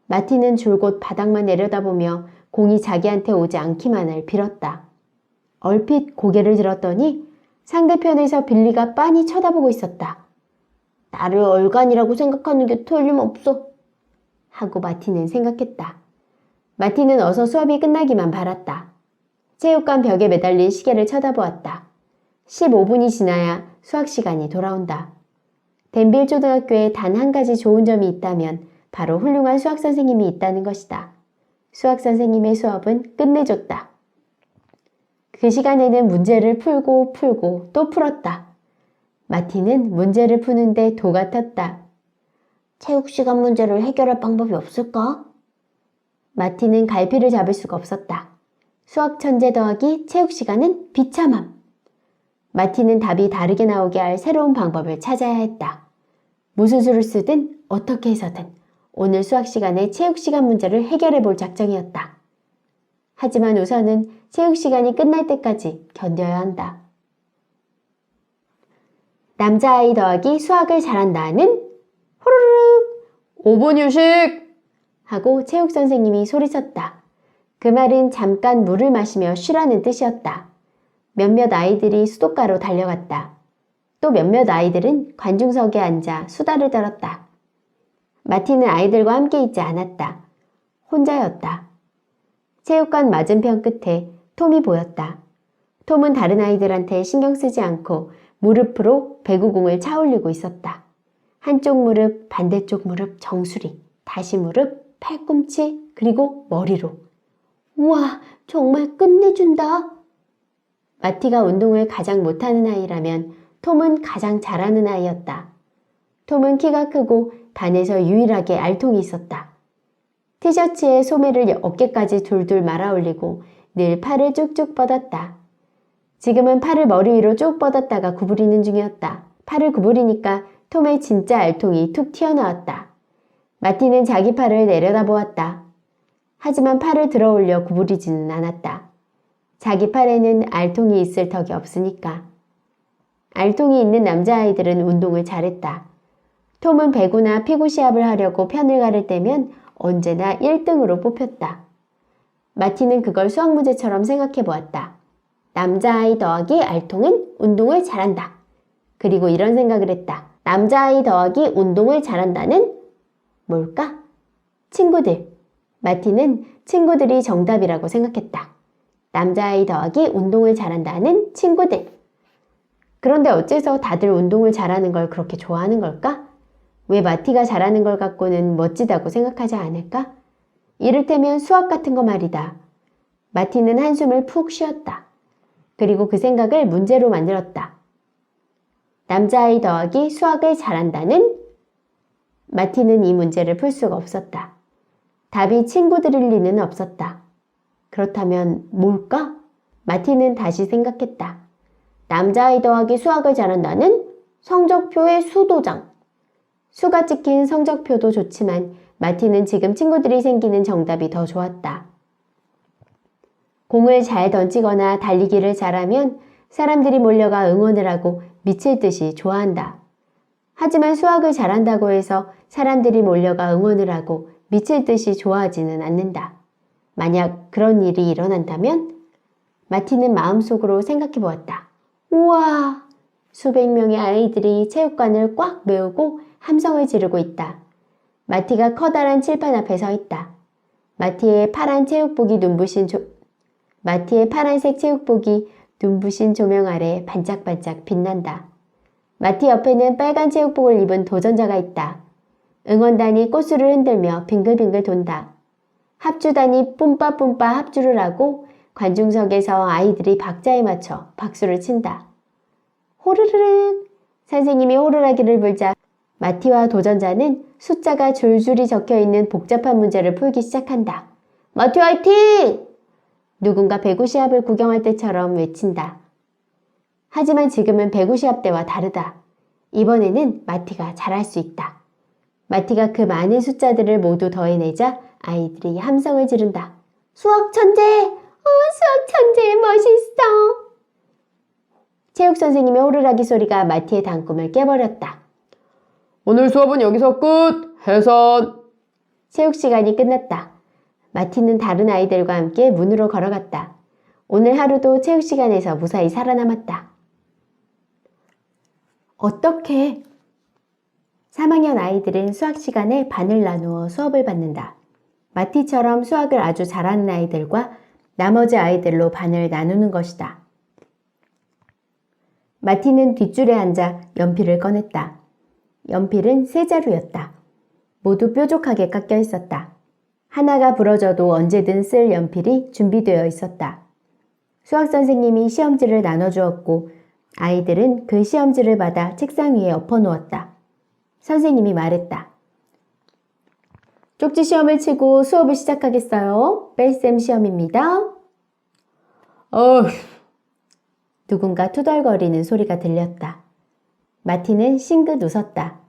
마티는 줄곧 바닥만 내려다보며 공이 자기한테 오지 않기만을 빌었다. 얼핏 고개를 들었더니 상대편에서 빌리가 빤히 쳐다보고 있었다. 나를 얼간이라고 생각하는 게 틀림없어. 하고 마티는 생각했다. 마티는 어서 수업이 끝나기만 바랐다. 체육관 벽에 매달린 시계를 쳐다보았다. 15분이 지나야 수학 시간이 돌아온다. 덴빌 초등학교에 단 한 가지 좋은 점이 있다면 바로 훌륭한 수학 선생님이 있다는 것이다. 수학 선생님의 수업은 끝내줬다. 그 시간에는 문제를 풀고 또 풀었다. 마티는 문제를 푸는데 도가 텄다. 체육 시간 문제를 해결할 방법이 없을까? 마티는 갈피를 잡을 수가 없었다. 수학 천재 더하기 체육 시간은 비참함. 마티는 답이 다르게 나오게 할 새로운 방법을 찾아야 했다. 무슨 수를 쓰든 어떻게 해서든 오늘 수학 시간에 체육 시간 문제를 해결해 볼 작정이었다. 하지만 우선은 체육 시간이 끝날 때까지 견뎌야 한다. 남자아이 더하기 수학을 잘한다는 호로록 5분 휴식! 하고 체육 선생님이 소리쳤다. 그 말은 잠깐 물을 마시며 쉬라는 뜻이었다. 몇몇 아이들이 수도가로 달려갔다. 또 몇몇 아이들은 관중석에 앉아 수다를 떨었다. 마티는 아이들과 함께 있지 않았다. 혼자였다. 체육관 맞은편 끝에 톰이 보였다. 톰은 다른 아이들한테 신경 쓰지 않고 무릎으로 배구공을 차올리고 있었다. 한쪽 무릎, 반대쪽 무릎, 정수리, 다시 무릎, 팔꿈치, 그리고 머리로. 우와, 정말 끝내준다. 마티가 운동을 가장 못하는 아이라면 톰은 가장 잘하는 아이였다. 톰은 키가 크고 반에서 유일하게 알통이 있었다. 티셔츠에 소매를 어깨까지 둘둘 말아 올리고 늘 팔을 쭉쭉 뻗었다. 지금은 팔을 머리 위로 쭉 뻗었다가 구부리는 중이었다. 팔을 구부리니까 톰의 진짜 알통이 툭 튀어나왔다. 마티는 자기 팔을 내려다보았다. 하지만 팔을 들어 올려 구부리지는 않았다. 자기 팔에는 알통이 있을 턱이 없으니까. 알통이 있는 남자아이들은 운동을 잘했다. 톰은 배구나 피구 시합을 하려고 편을 가를 때면 언제나 1등으로 뽑혔다. 마티는 그걸 수학 문제처럼 생각해 보았다. 남자아이 더하기 알통은 운동을 잘한다. 그리고 이런 생각을 했다. 남자아이 더하기 운동을 잘한다는 뭘까? 친구들. 마티는 친구들이 정답이라고 생각했다. 남자아이 더하기 운동을 잘한다는 친구들. 그런데 어째서 다들 운동을 잘하는 걸 그렇게 좋아하는 걸까? 왜 마티가 잘하는 걸 갖고는 멋지다고 생각하지 않을까? 이를테면 수학 같은 거 말이다. 마티는 한숨을 푹 쉬었다. 그리고 그 생각을 문제로 만들었다. 남자아이 더하기 수학을 잘한다는? 마티는 이 문제를 풀 수가 없었다. 답이 친구들일 리는 없었다. 그렇다면 뭘까? 마티는 다시 생각했다. 남자아이 더하기 수학을 잘한다는 성적표의 수도장. 수가 찍힌 성적표도 좋지만 마티는 지금 친구들이 생기는 정답이 더 좋았다. 공을 잘 던지거나 달리기를 잘하면 사람들이 몰려가 응원을 하고 미칠 듯이 좋아한다. 하지만 수학을 잘한다고 해서 사람들이 몰려가 응원을 하고 미칠 듯이 좋아하지는 않는다. 만약 그런 일이 일어난다면? 마티는 마음속으로 생각해 보았다. 우와! 수백 명의 아이들이 체육관을 꽉 메우고 함성을 지르고 있다. 마티가 커다란 칠판 앞에 서 있다. 마티의 파란색 체육복이 눈부신 조명 아래 반짝반짝 빛난다. 마티 옆에는 빨간 체육복을 입은 도전자가 있다. 응원단이 꽃술을 흔들며 빙글빙글 돈다. 합주단이 뿜빠뿜빠 합주를 하고 관중석에서 아이들이 박자에 맞춰 박수를 친다. 호르르륵! 선생님이 호루라기를 불자 마티와 도전자는 숫자가 줄줄이 적혀있는 복잡한 문제를 풀기 시작한다. 마티 화이팅! 누군가 배구 시합을 구경할 때처럼 외친다. 하지만 지금은 배구 시합 때와 다르다. 이번에는 마티가 잘할 수 있다. 마티가 그 많은 숫자들을 모두 더해내자 아이들이 함성을 지른다. 수학 천재! 수학 천재 멋있어! 체육 선생님의 호루라기 소리가 마티의 단꿈을 깨버렸다. 오늘 수업은 여기서 끝! 해산! 체육 시간이 끝났다. 마티는 다른 아이들과 함께 문으로 걸어갔다. 오늘 하루도 체육 시간에서 무사히 살아남았다. 어떻게? 3학년 아이들은 수학 시간에 반을 나누어 수업을 받는다. 마티처럼 수학을 아주 잘하는 아이들과 나머지 아이들로 반을 나누는 것이다. 마티는 뒷줄에 앉아 연필을 꺼냈다. 연필은 세 자루였다. 모두 뾰족하게 깎여 있었다. 하나가 부러져도 언제든 쓸 연필이 준비되어 있었다. 수학 선생님이 시험지를 나눠주었고 아이들은 그 시험지를 받아 책상 위에 엎어놓았다. 선생님이 말했다. 쪽지 시험을 치고 수업을 시작하겠어요. 뺄셈 시험입니다. 어휴, 누군가 투덜거리는 소리가 들렸다. 마티는 싱긋 웃었다.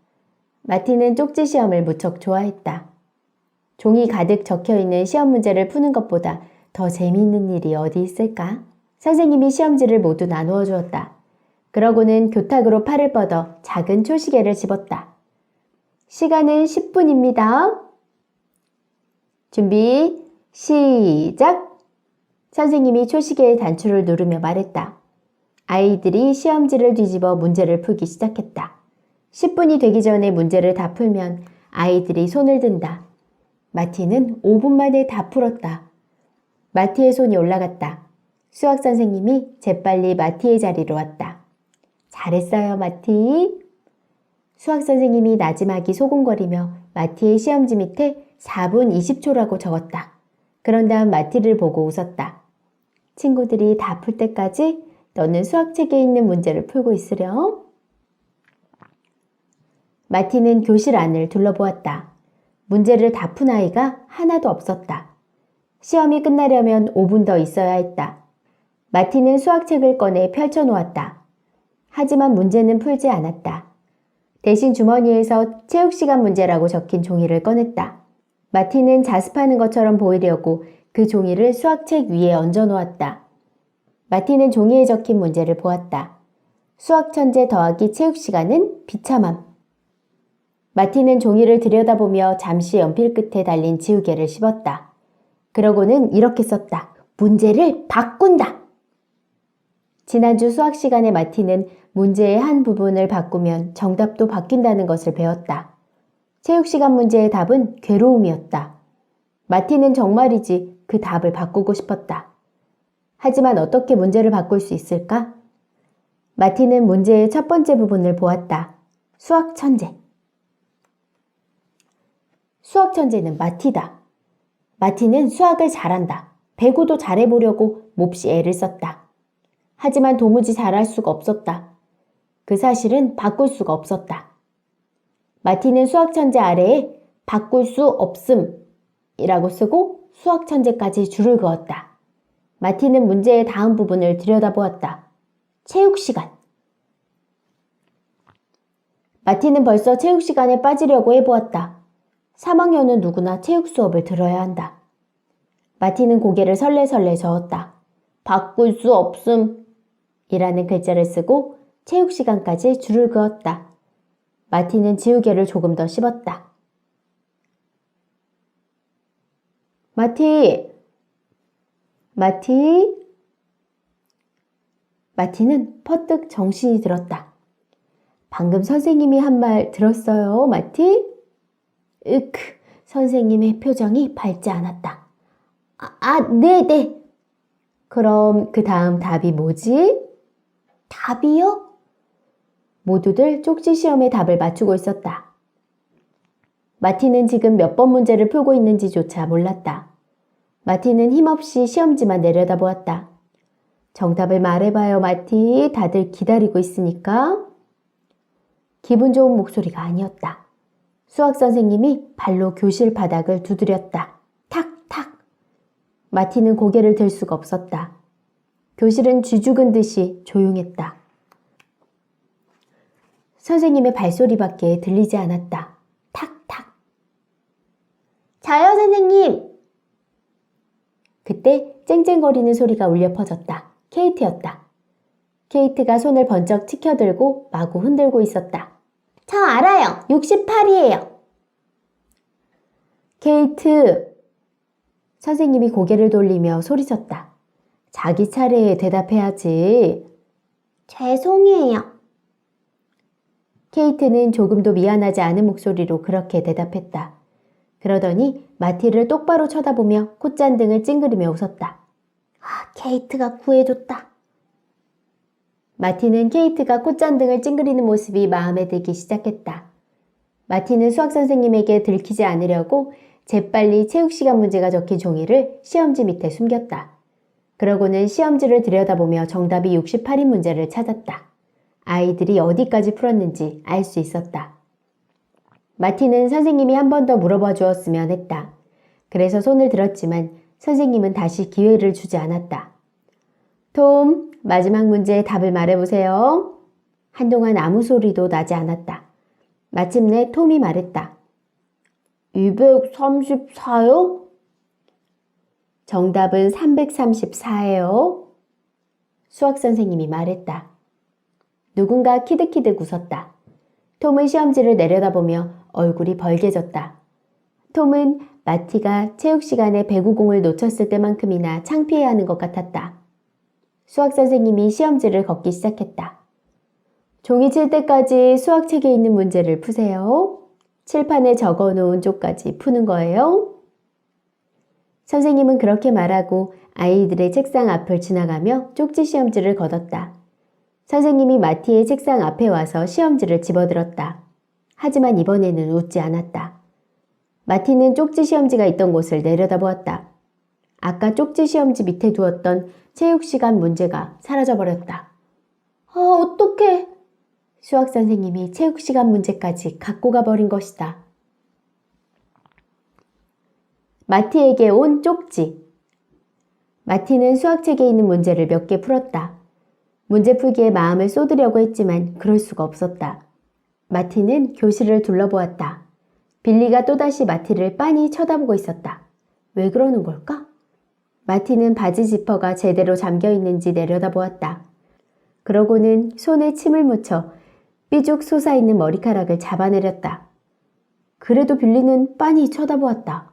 마티는 쪽지 시험을 무척 좋아했다. 종이 가득 적혀있는 시험 문제를 푸는 것보다 더 재미있는 일이 어디 있을까? 선생님이 시험지를 모두 나누어 주었다. 그러고는 교탁으로 팔을 뻗어 작은 초시계를 집었다. 시간은 10분입니다. 준비, 시작! 선생님이 초시계의 단추를 누르며 말했다. 아이들이 시험지를 뒤집어 문제를 풀기 시작했다. 10분이 되기 전에 문제를 다 풀면 아이들이 손을 든다. 마티는 5분 만에 다 풀었다. 마티의 손이 올라갔다. 수학 선생님이 재빨리 마티의 자리로 왔다. 잘했어요, 마티. 수학 선생님이 나지막이 소곤거리며 마티의 시험지 밑에 4분 20초라고 적었다. 그런 다음 마티를 보고 웃었다. 친구들이 다 풀 때까지 너는 수학책에 있는 문제를 풀고 있으렴. 마티는 교실 안을 둘러보았다. 문제를 다 푼 아이가 하나도 없었다. 시험이 끝나려면 5분 더 있어야 했다. 마티는 수학책을 꺼내 펼쳐놓았다. 하지만 문제는 풀지 않았다. 대신 주머니에서 체육시간 문제라고 적힌 종이를 꺼냈다. 마티는 자습하는 것처럼 보이려고 그 종이를 수학책 위에 얹어 놓았다. 마티는 종이에 적힌 문제를 보았다. 수학 천재 더하기 체육 시간은 비참함. 마티는 종이를 들여다보며 잠시 연필 끝에 달린 지우개를 씹었다. 그러고는 이렇게 썼다. 문제를 바꾼다. 지난주 수학 시간에 마티는 문제의 한 부분을 바꾸면 정답도 바뀐다는 것을 배웠다. 체육 시간 문제의 답은 괴로움이었다. 마티는 정말이지 그 답을 바꾸고 싶었다. 하지만 어떻게 문제를 바꿀 수 있을까? 마티는 문제의 첫 번째 부분을 보았다. 수학 천재. 수학 천재는 마티다. 마티는 수학을 잘한다. 배구도 잘해보려고 몹시 애를 썼다. 하지만 도무지 잘할 수가 없었다. 그 사실은 바꿀 수가 없었다. 마티는 수학 천재 아래에 바꿀 수 없음이라고 쓰고 수학 천재까지 줄을 그었다. 마티는 문제의 다음 부분을 들여다보았다. 체육 시간. 마티는 벌써 체육 시간에 빠지려고 해보았다. 3학년은 누구나 체육 수업을 들어야 한다. 마티는 고개를 설레설레 저었다. 바꿀 수 없음 이라는 글자를 쓰고 체육 시간까지 줄을 그었다. 마티는 지우개를 조금 더 씹었다. 마티! 마티는 퍼뜩 정신이 들었다. 방금 선생님이 한 말 들었어요, 마티? 으크, 선생님의 표정이 밝지 않았다. 네. 그럼 그 다음 답이 뭐지? 답이요? 모두들 쪽지 시험의 답을 맞추고 있었다. 마티는 지금 몇 번 문제를 풀고 있는지조차 몰랐다. 마티는 힘없이 시험지만 내려다보았다. 정답을 말해봐요, 마티. 다들 기다리고 있으니까. 기분 좋은 목소리가 아니었다. 수학 선생님이 발로 교실 바닥을 두드렸다. 탁탁. 마티는 고개를 들 수가 없었다. 교실은 쥐죽은 듯이 조용했다. 선생님의 발소리밖에 들리지 않았다. 탁탁. 저요, 선생님! 그때 쨍쨍거리는 소리가 울려 퍼졌다. 케이트였다. 케이트가 손을 번쩍 치켜들고 마구 흔들고 있었다. 저 알아요. 68이에요. 케이트! 선생님이 고개를 돌리며 소리쳤다. 자기 차례에 대답해야지. 죄송해요. 케이트는 조금도 미안하지 않은 목소리로 그렇게 대답했다. 그러더니 마티를 똑바로 쳐다보며 콧잔등을 찡그리며 웃었다. 케이트가 구해줬다. 마티는 케이트가 콧잔등을 찡그리는 모습이 마음에 들기 시작했다. 마티는 수학 선생님에게 들키지 않으려고 재빨리 체육 시간 문제가 적힌 종이를 시험지 밑에 숨겼다. 그러고는 시험지를 들여다보며 정답이 68인 문제를 찾았다. 아이들이 어디까지 풀었는지 알 수 있었다. 마티는 선생님이 한 번 더 물어봐 주었으면 했다. 그래서 손을 들었지만 선생님은 다시 기회를 주지 않았다. 톰, 마지막 문제의 답을 말해보세요. 한동안 아무 소리도 나지 않았다. 마침내 톰이 말했다. 234요? 정답은 334예요. 수학 선생님이 말했다. 누군가 키득키득 웃었다. 톰은 시험지를 내려다보며 얼굴이 벌개졌다. 톰은 마티가 체육 시간에 배구공을 놓쳤을 때만큼이나 창피해하는 것 같았다. 수학 선생님이 시험지를 걷기 시작했다. 종이 칠 때까지 수학책에 있는 문제를 푸세요. 칠판에 적어놓은 쪽까지 푸는 거예요. 선생님은 그렇게 말하고 아이들의 책상 앞을 지나가며 쪽지 시험지를 걷었다. 선생님이 마티의 책상 앞에 와서 시험지를 집어들었다. 하지만 이번에는 웃지 않았다. 마티는 쪽지 시험지가 있던 곳을 내려다보았다. 아까 쪽지 시험지 밑에 두었던 체육 시간 문제가 사라져버렸다. 어떡해. 수학 선생님이 체육 시간 문제까지 갖고 가버린 것이다. 마티에게 온 쪽지. 마티는 수학책에 있는 문제를 몇 개 풀었다. 문제 풀기에 마음을 쏟으려고 했지만 그럴 수가 없었다. 마티는 교실을 둘러보았다. 빌리가 또다시 마티를 빤히 쳐다보고 있었다. 왜 그러는 걸까? 마티는 바지 지퍼가 제대로 잠겨 있는지 내려다보았다. 그러고는 손에 침을 묻혀 삐죽 솟아있는 머리카락을 잡아내렸다. 그래도 빌리는 빤히 쳐다보았다.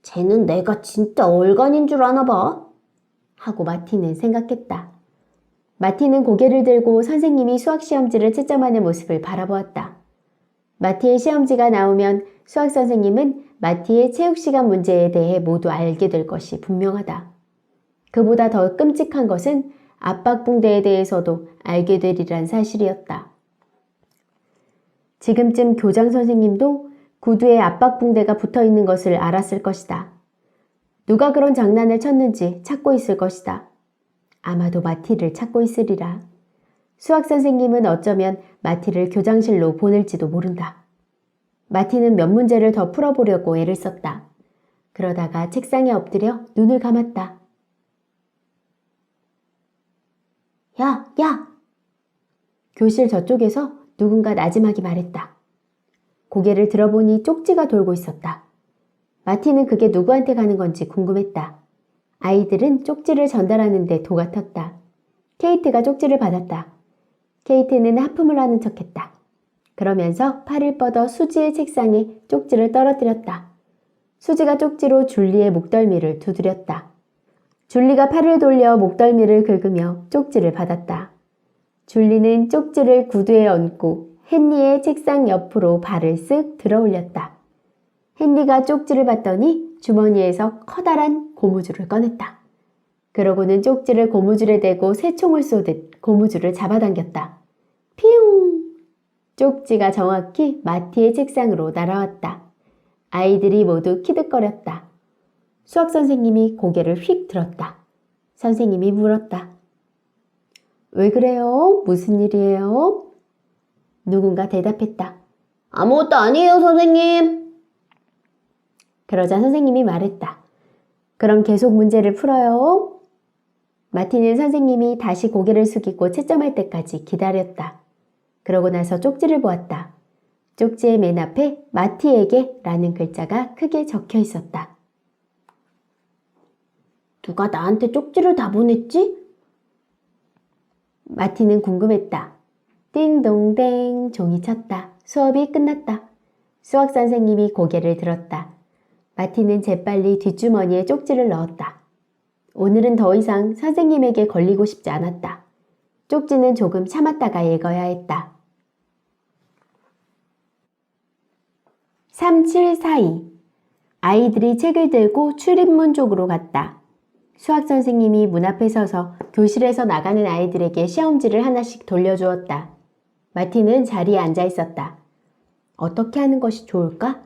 쟤는 내가 진짜 얼간인 줄 아나 봐. 하고 마티는 생각했다. 마티는 고개를 들고 선생님이 수학시험지를 채점하는 모습을 바라보았다. 마티의 시험지가 나오면 수학 선생님은 마티의 체육시간 문제에 대해 모두 알게 될 것이 분명하다. 그보다 더 끔찍한 것은 압박붕대에 대해서도 알게 되리란 사실이었다. 지금쯤 교장 선생님도 구두에 압박붕대가 붙어있는 것을 알았을 것이다. 누가 그런 장난을 쳤는지 찾고 있을 것이다. 아마도 마티를 찾고 있으리라. 수학 선생님은 어쩌면 마티를 교장실로 보낼지도 모른다. 마티는 몇 문제를 더 풀어보려고 애를 썼다. 그러다가 책상에 엎드려 눈을 감았다. 야, 야! 교실 저쪽에서 누군가 나지막이 말했다. 고개를 들어보니 쪽지가 돌고 있었다. 마티는 그게 누구한테 가는 건지 궁금했다. 아이들은 쪽지를 전달하는데 도가 텄다. 케이트가 쪽지를 받았다. 케이트는 하품을 하는 척했다. 그러면서 팔을 뻗어 수지의 책상에 쪽지를 떨어뜨렸다. 수지가 쪽지로 줄리의 목덜미를 두드렸다. 줄리가 팔을 돌려 목덜미를 긁으며 쪽지를 받았다. 줄리는 쪽지를 구두에 얹고 헨리의 책상 옆으로 발을 쓱 들어 올렸다. 헨리가 쪽지를 봤더니 주머니에서 커다란 고무줄을 꺼냈다. 그러고는 쪽지를 고무줄에 대고 새총을 쏘듯 고무줄을 잡아당겼다. 피웅! 쪽지가 정확히 마티의 책상으로 날아왔다. 아이들이 모두 키득거렸다. 수학 선생님이 고개를 휙 들었다. 선생님이 물었다. 왜 그래요? 무슨 일이에요? 누군가 대답했다. 아무것도 아니에요, 선생님. 그러자 선생님이 말했다. 그럼 계속 문제를 풀어요. 마티는 선생님이 다시 고개를 숙이고 채점할 때까지 기다렸다. 그러고 나서 쪽지를 보았다. 쪽지의 맨 앞에 마티에게 라는 글자가 크게 적혀 있었다. 누가 나한테 쪽지를 다 보냈지? 마티는 궁금했다. 띵동댕 종이 쳤다. 수업이 끝났다. 수학 선생님이 고개를 들었다. 마티는 재빨리 뒷주머니에 쪽지를 넣었다. 오늘은 더 이상 선생님에게 걸리고 싶지 않았다. 쪽지는 조금 참았다가 읽어야 했다. 3742 아이들이 책을 들고 출입문 쪽으로 갔다. 수학 선생님이 문 앞에 서서 교실에서 나가는 아이들에게 시험지를 하나씩 돌려주었다. 마티는 자리에 앉아 있었다. 어떻게 하는 것이 좋을까?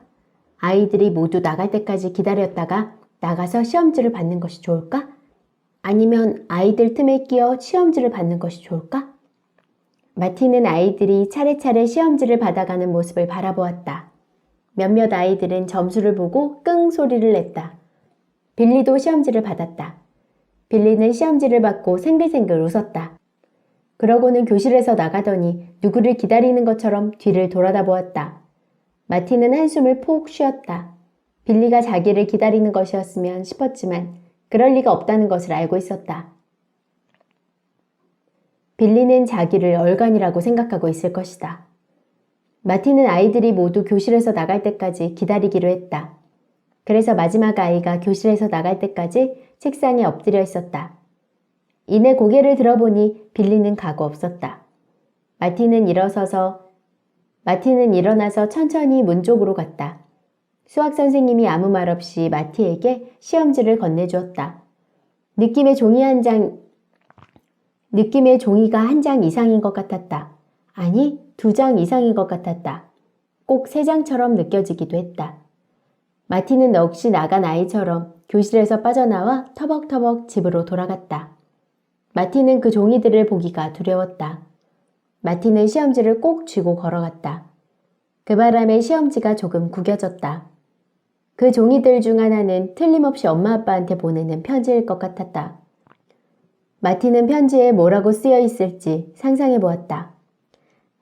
아이들이 모두 나갈 때까지 기다렸다가 나가서 시험지를 받는 것이 좋을까? 아니면 아이들 틈에 끼어 시험지를 받는 것이 좋을까? 마티는 아이들이 차례차례 시험지를 받아가는 모습을 바라보았다. 몇몇 아이들은 점수를 보고 끙 소리를 냈다. 빌리도 시험지를 받았다. 빌리는 시험지를 받고 생글생글 웃었다. 그러고는 교실에서 나가더니 누구를 기다리는 것처럼 뒤를 돌아다 보았다. 마티는 한숨을 폭 쉬었다. 빌리가 자기를 기다리는 것이었으면 싶었지만 그럴 리가 없다는 것을 알고 있었다. 빌리는 자기를 얼간이라고 생각하고 있을 것이다. 마티는 아이들이 모두 교실에서 나갈 때까지 기다리기로 했다. 그래서 마지막 아이가 교실에서 나갈 때까지 책상에 엎드려 있었다. 이내 고개를 들어보니 빌리는 가고 없었다. 마티는 일어나서 천천히 문 쪽으로 갔다. 수학 선생님이 아무 말 없이 마티에게 시험지를 건네주었다. 느낌의 종이가 한 장 이상인 것 같았다. 아니, 2장 이상인 것 같았다. 꼭 3장처럼 느껴지기도 했다. 마티는 넋이 나간 아이처럼 교실에서 빠져나와 터벅터벅 집으로 돌아갔다. 마티는 그 종이들을 보기가 두려웠다. 마티는 시험지를 꼭 쥐고 걸어갔다. 그 바람에 시험지가 조금 구겨졌다. 그 종이들 중 하나는 틀림없이 엄마 아빠한테 보내는 편지일 것 같았다. 마티는 편지에 뭐라고 쓰여 있을지 상상해 보았다.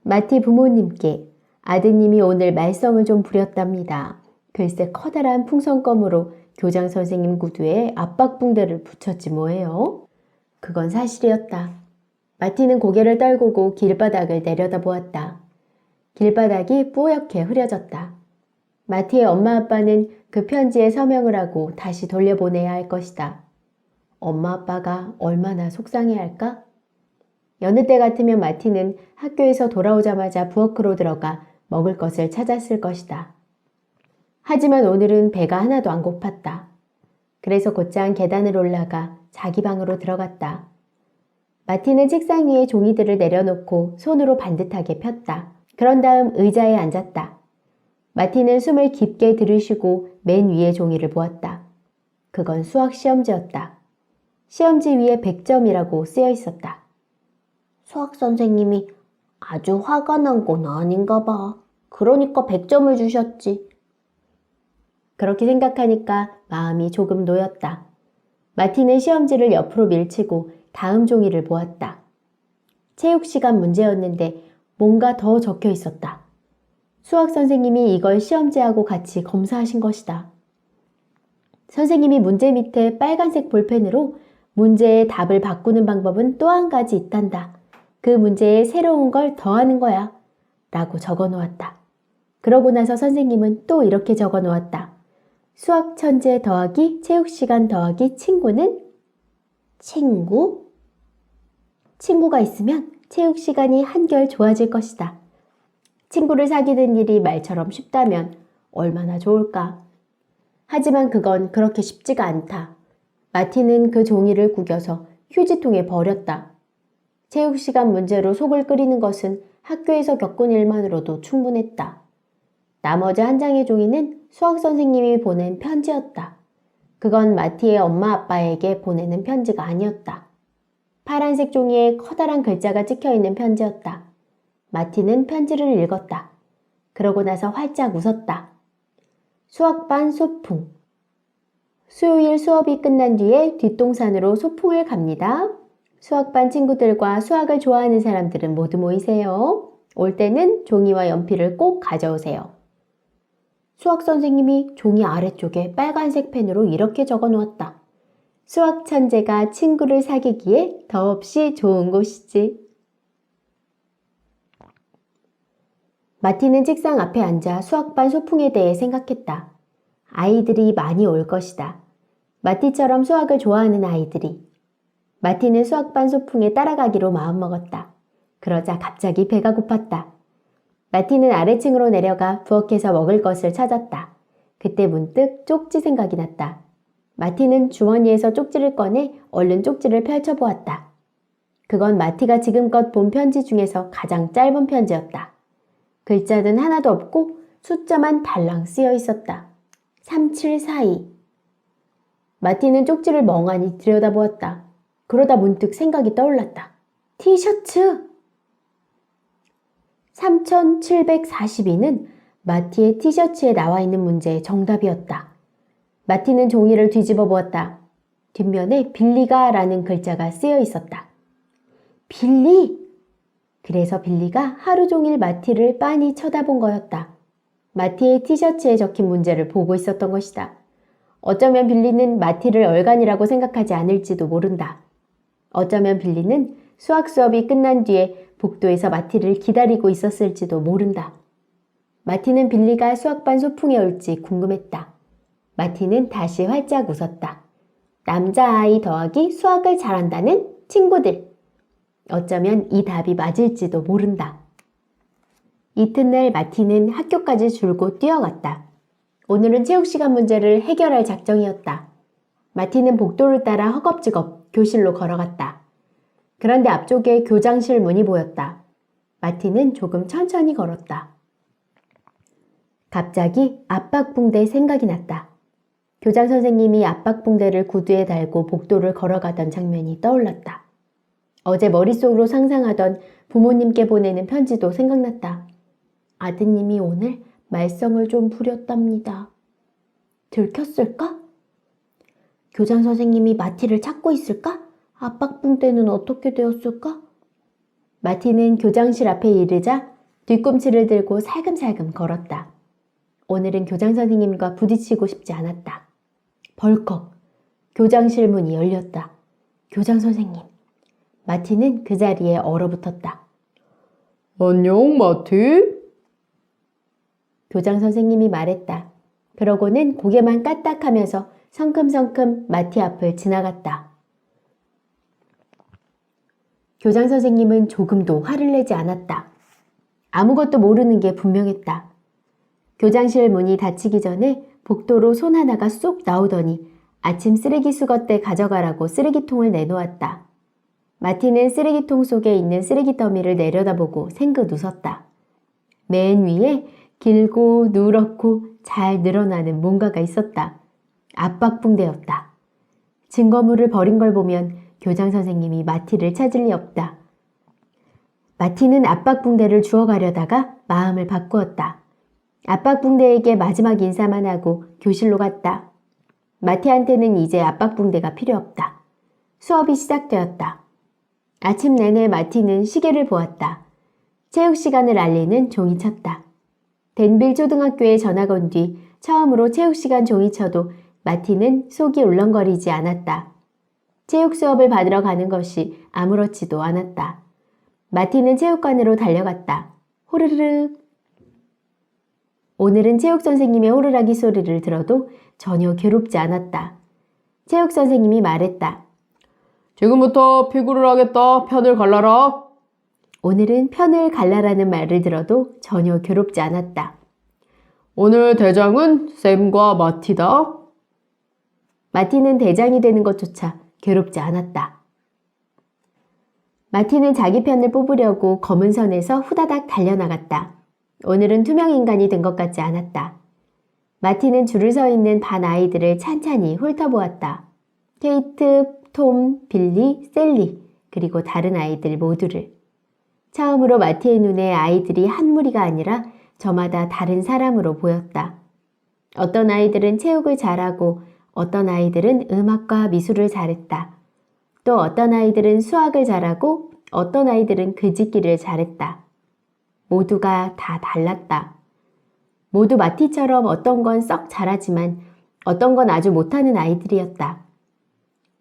마티 부모님께 아드님이 오늘 말썽을 좀 부렸답니다. 글쎄 커다란 풍선껌으로 교장 선생님 구두에 압박붕대를 붙였지 뭐예요. 그건 사실이었다. 마티는 고개를 떨구고 길바닥을 내려다보았다. 길바닥이 뿌옇게 흐려졌다. 마티의 엄마 아빠는 그 편지에 서명을 하고 다시 돌려보내야 할 것이다. 엄마 아빠가 얼마나 속상해할까? 여느 때 같으면 마티는 학교에서 돌아오자마자 부엌으로 들어가 먹을 것을 찾았을 것이다. 하지만 오늘은 배가 하나도 안 고팠다. 그래서 곧장 계단을 올라가 자기 방으로 들어갔다. 마티는 책상 위에 종이들을 내려놓고 손으로 반듯하게 폈다. 그런 다음 의자에 앉았다. 마티는 숨을 깊게 들이쉬고 맨 위에 종이를 보았다. 그건 수학 시험지였다. 시험지 위에 100점이라고 쓰여 있었다. 수학 선생님이 아주 화가 난 건 아닌가 봐. 그러니까 100점을 주셨지. 그렇게 생각하니까 마음이 조금 놓였다. 마티는 시험지를 옆으로 밀치고 다음 종이를 보았다. 체육 시간 문제였는데 뭔가 더 적혀 있었다. 수학 선생님이 이걸 시험지하고 같이 검사하신 것이다. 선생님이 문제 밑에 빨간색 볼펜으로 문제의 답을 바꾸는 방법은 또 한 가지 있단다. 그 문제에 새로운 걸 더하는 거야. 라고 적어 놓았다. 그러고 나서 선생님은 또 이렇게 적어 놓았다. 수학 천재 더하기 체육 시간 더하기 친구는 친구? 친구가 있으면 체육 시간이 한결 좋아질 것이다. 친구를 사귀는 일이 말처럼 쉽다면 얼마나 좋을까? 하지만 그건 그렇게 쉽지가 않다. 마티는 그 종이를 구겨서 휴지통에 버렸다. 체육 시간 문제로 속을 끓이는 것은 학교에서 겪은 일만으로도 충분했다. 나머지 한 장의 종이는 수학 선생님이 보낸 편지였다. 그건 마티의 엄마 아빠에게 보내는 편지가 아니었다. 파란색 종이에 커다란 글자가 찍혀있는 편지였다. 마티는 편지를 읽었다. 그러고 나서 활짝 웃었다. 수학반 소풍. 수요일 수업이 끝난 뒤에 뒷동산으로 소풍을 갑니다. 수학반 친구들과 수학을 좋아하는 사람들은 모두 모이세요. 올 때는 종이와 연필을 꼭 가져오세요. 수학 선생님이 종이 아래쪽에 빨간색 펜으로 이렇게 적어 놓았다. 수학 천재가 친구를 사귀기에 더없이 좋은 곳이지. 마티는 책상 앞에 앉아 수학반 소풍에 대해 생각했다. 아이들이 많이 올 것이다. 마티처럼 수학을 좋아하는 아이들이. 마티는 수학반 소풍에 따라가기로 마음먹었다. 그러자 갑자기 배가 고팠다. 마티는 아래층으로 내려가 부엌에서 먹을 것을 찾았다. 그때 문득 쪽지 생각이 났다. 마티는 주머니에서 쪽지를 꺼내 얼른 쪽지를 펼쳐보았다. 그건 마티가 지금껏 본 편지 중에서 가장 짧은 편지였다. 글자는 하나도 없고 숫자만 달랑 쓰여 있었다. 3742. 마티는 쪽지를 멍하니 들여다보았다. 그러다 문득 생각이 떠올랐다. 티셔츠! 3742는 마티의 티셔츠에 나와 있는 문제의 정답이었다. 마티는 종이를 뒤집어 보았다. 뒷면에 빌리가 라는 글자가 쓰여 있었다. 빌리! 그래서 빌리가 하루 종일 마티를 빤히 쳐다본 거였다. 마티의 티셔츠에 적힌 문제를 보고 있었던 것이다. 어쩌면 빌리는 마티를 얼간이라고 생각하지 않을지도 모른다. 어쩌면 빌리는 수학 수업이 끝난 뒤에 복도에서 마티를 기다리고 있었을지도 모른다. 마티는 빌리가 수학반 소풍에 올지 궁금했다. 마티는 다시 활짝 웃었다. 남자아이 더하기 수학을 잘한다는 친구들. 어쩌면 이 답이 맞을지도 모른다. 이튿날 마티는 학교까지 줄곧 뛰어갔다. 오늘은 체육시간 문제를 해결할 작정이었다. 마티는 복도를 따라 허겁지겁 교실로 걸어갔다. 그런데 앞쪽에 교장실 문이 보였다. 마티는 조금 천천히 걸었다. 갑자기 압박붕대 생각이 났다. 교장 선생님이 압박붕대를 구두에 달고 복도를 걸어가던 장면이 떠올랐다. 어제 머릿속으로 상상하던 부모님께 보내는 편지도 생각났다. 아드님이 오늘 말썽을 좀 부렸답니다. 들켰을까? 교장 선생님이 마티를 찾고 있을까? 압박붕대는 어떻게 되었을까? 마티는 교장실 앞에 이르자 뒤꿈치를 들고 살금살금 걸었다. 오늘은 교장 선생님과 부딪히고 싶지 않았다. 벌컥 교장실 문이 열렸다. 교장 선생님. 마티는 그 자리에 얼어붙었다. 안녕, 마티. 교장 선생님이 말했다. 그러고는 고개만 까딱하면서 성큼성큼 마티 앞을 지나갔다. 교장 선생님은 조금도 화를 내지 않았다. 아무것도 모르는 게 분명했다. 교장실 문이 닫히기 전에 복도로 손 하나가 쏙 나오더니 아침 쓰레기 수거 때 가져가라고 쓰레기통을 내놓았다. 마티는 쓰레기통 속에 있는 쓰레기 더미를 내려다보고 생긋 웃었다. 맨 위에 길고 누렇고 잘 늘어나는 뭔가가 있었다. 압박붕대였다. 증거물을 버린 걸 보면 교장 선생님이 마티를 찾을 리 없다. 마티는 압박붕대를 주워가려다가 마음을 바꾸었다. 압박붕대에게 마지막 인사만 하고 교실로 갔다. 마티한테는 이제 압박붕대가 필요 없다. 수업이 시작되었다. 아침 내내 마티는 시계를 보았다. 체육 시간을 알리는 종이쳤다. 덴빌 초등학교에 전학 온 뒤 처음으로 체육 시간 종이쳐도 마티는 속이 울렁거리지 않았다. 체육 수업을 받으러 가는 것이 아무렇지도 않았다. 마티는 체육관으로 달려갔다. 호르르. 오늘은 체육 선생님의 호루라기 소리를 들어도 전혀 괴롭지 않았다. 체육 선생님이 말했다. 지금부터 피구를 하겠다. 편을 갈라라. 오늘은 편을 갈라라는 말을 들어도 전혀 괴롭지 않았다. 오늘 대장은 샘과 마티다. 마티는 대장이 되는 것조차 괴롭지 않았다. 마티는 자기 편을 뽑으려고 검은 선에서 후다닥 달려나갔다. 오늘은 투명 인간이 된 것 같지 않았다. 마티는 줄을 서 있는 반 아이들을 찬찬히 훑어보았다. 케이트, 톰, 빌리, 셀리, 그리고 다른 아이들 모두를. 처음으로 마티의 눈에 아이들이 한 무리가 아니라 저마다 다른 사람으로 보였다. 어떤 아이들은 체육을 잘하고 어떤 아이들은 음악과 미술을 잘했다. 또 어떤 아이들은 수학을 잘하고 어떤 아이들은 글짓기를 잘했다. 모두가 다 달랐다. 모두 마티처럼 어떤 건 썩 잘하지만 어떤 건 아주 못하는 아이들이었다.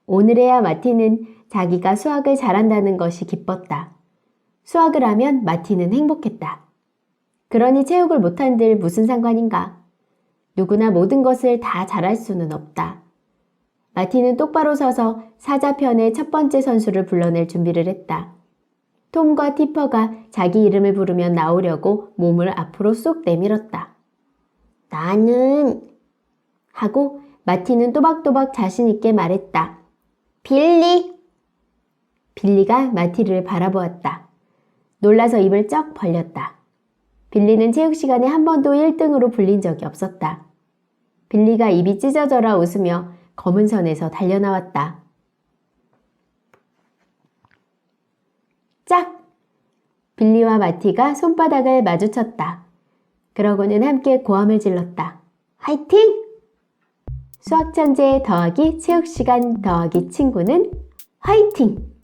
오늘에야 마티는 자기가 수학을 잘한다는 것이 기뻤다. 수학을 하면 마티는 행복했다. 그러니 체육을 못한들 무슨 상관인가? 누구나 모든 것을 다 잘할 수는 없다. 마티는 똑바로 서서 사자편의 첫 번째 선수를 불러낼 준비를 했다. 톰과 티퍼가 자기 이름을 부르면 나오려고 몸을 앞으로 쏙 내밀었다. 나는 하고 마티는 또박또박 자신 있게 말했다. 빌리! 빌리가 마티를 바라보았다. 놀라서 입을 쩍 벌렸다. 빌리는 체육 시간에 한 번도 1등으로 불린 적이 없었다. 빌리가 입이 찢어져라 웃으며 검은 선에서 달려나왔다. 짝! 빌리와 마티가 손바닥을 마주쳤다. 그러고는 함께 고함을 질렀다. 화이팅! 수학 천재 더하기 체육 시간 더하기 친구는 화이팅!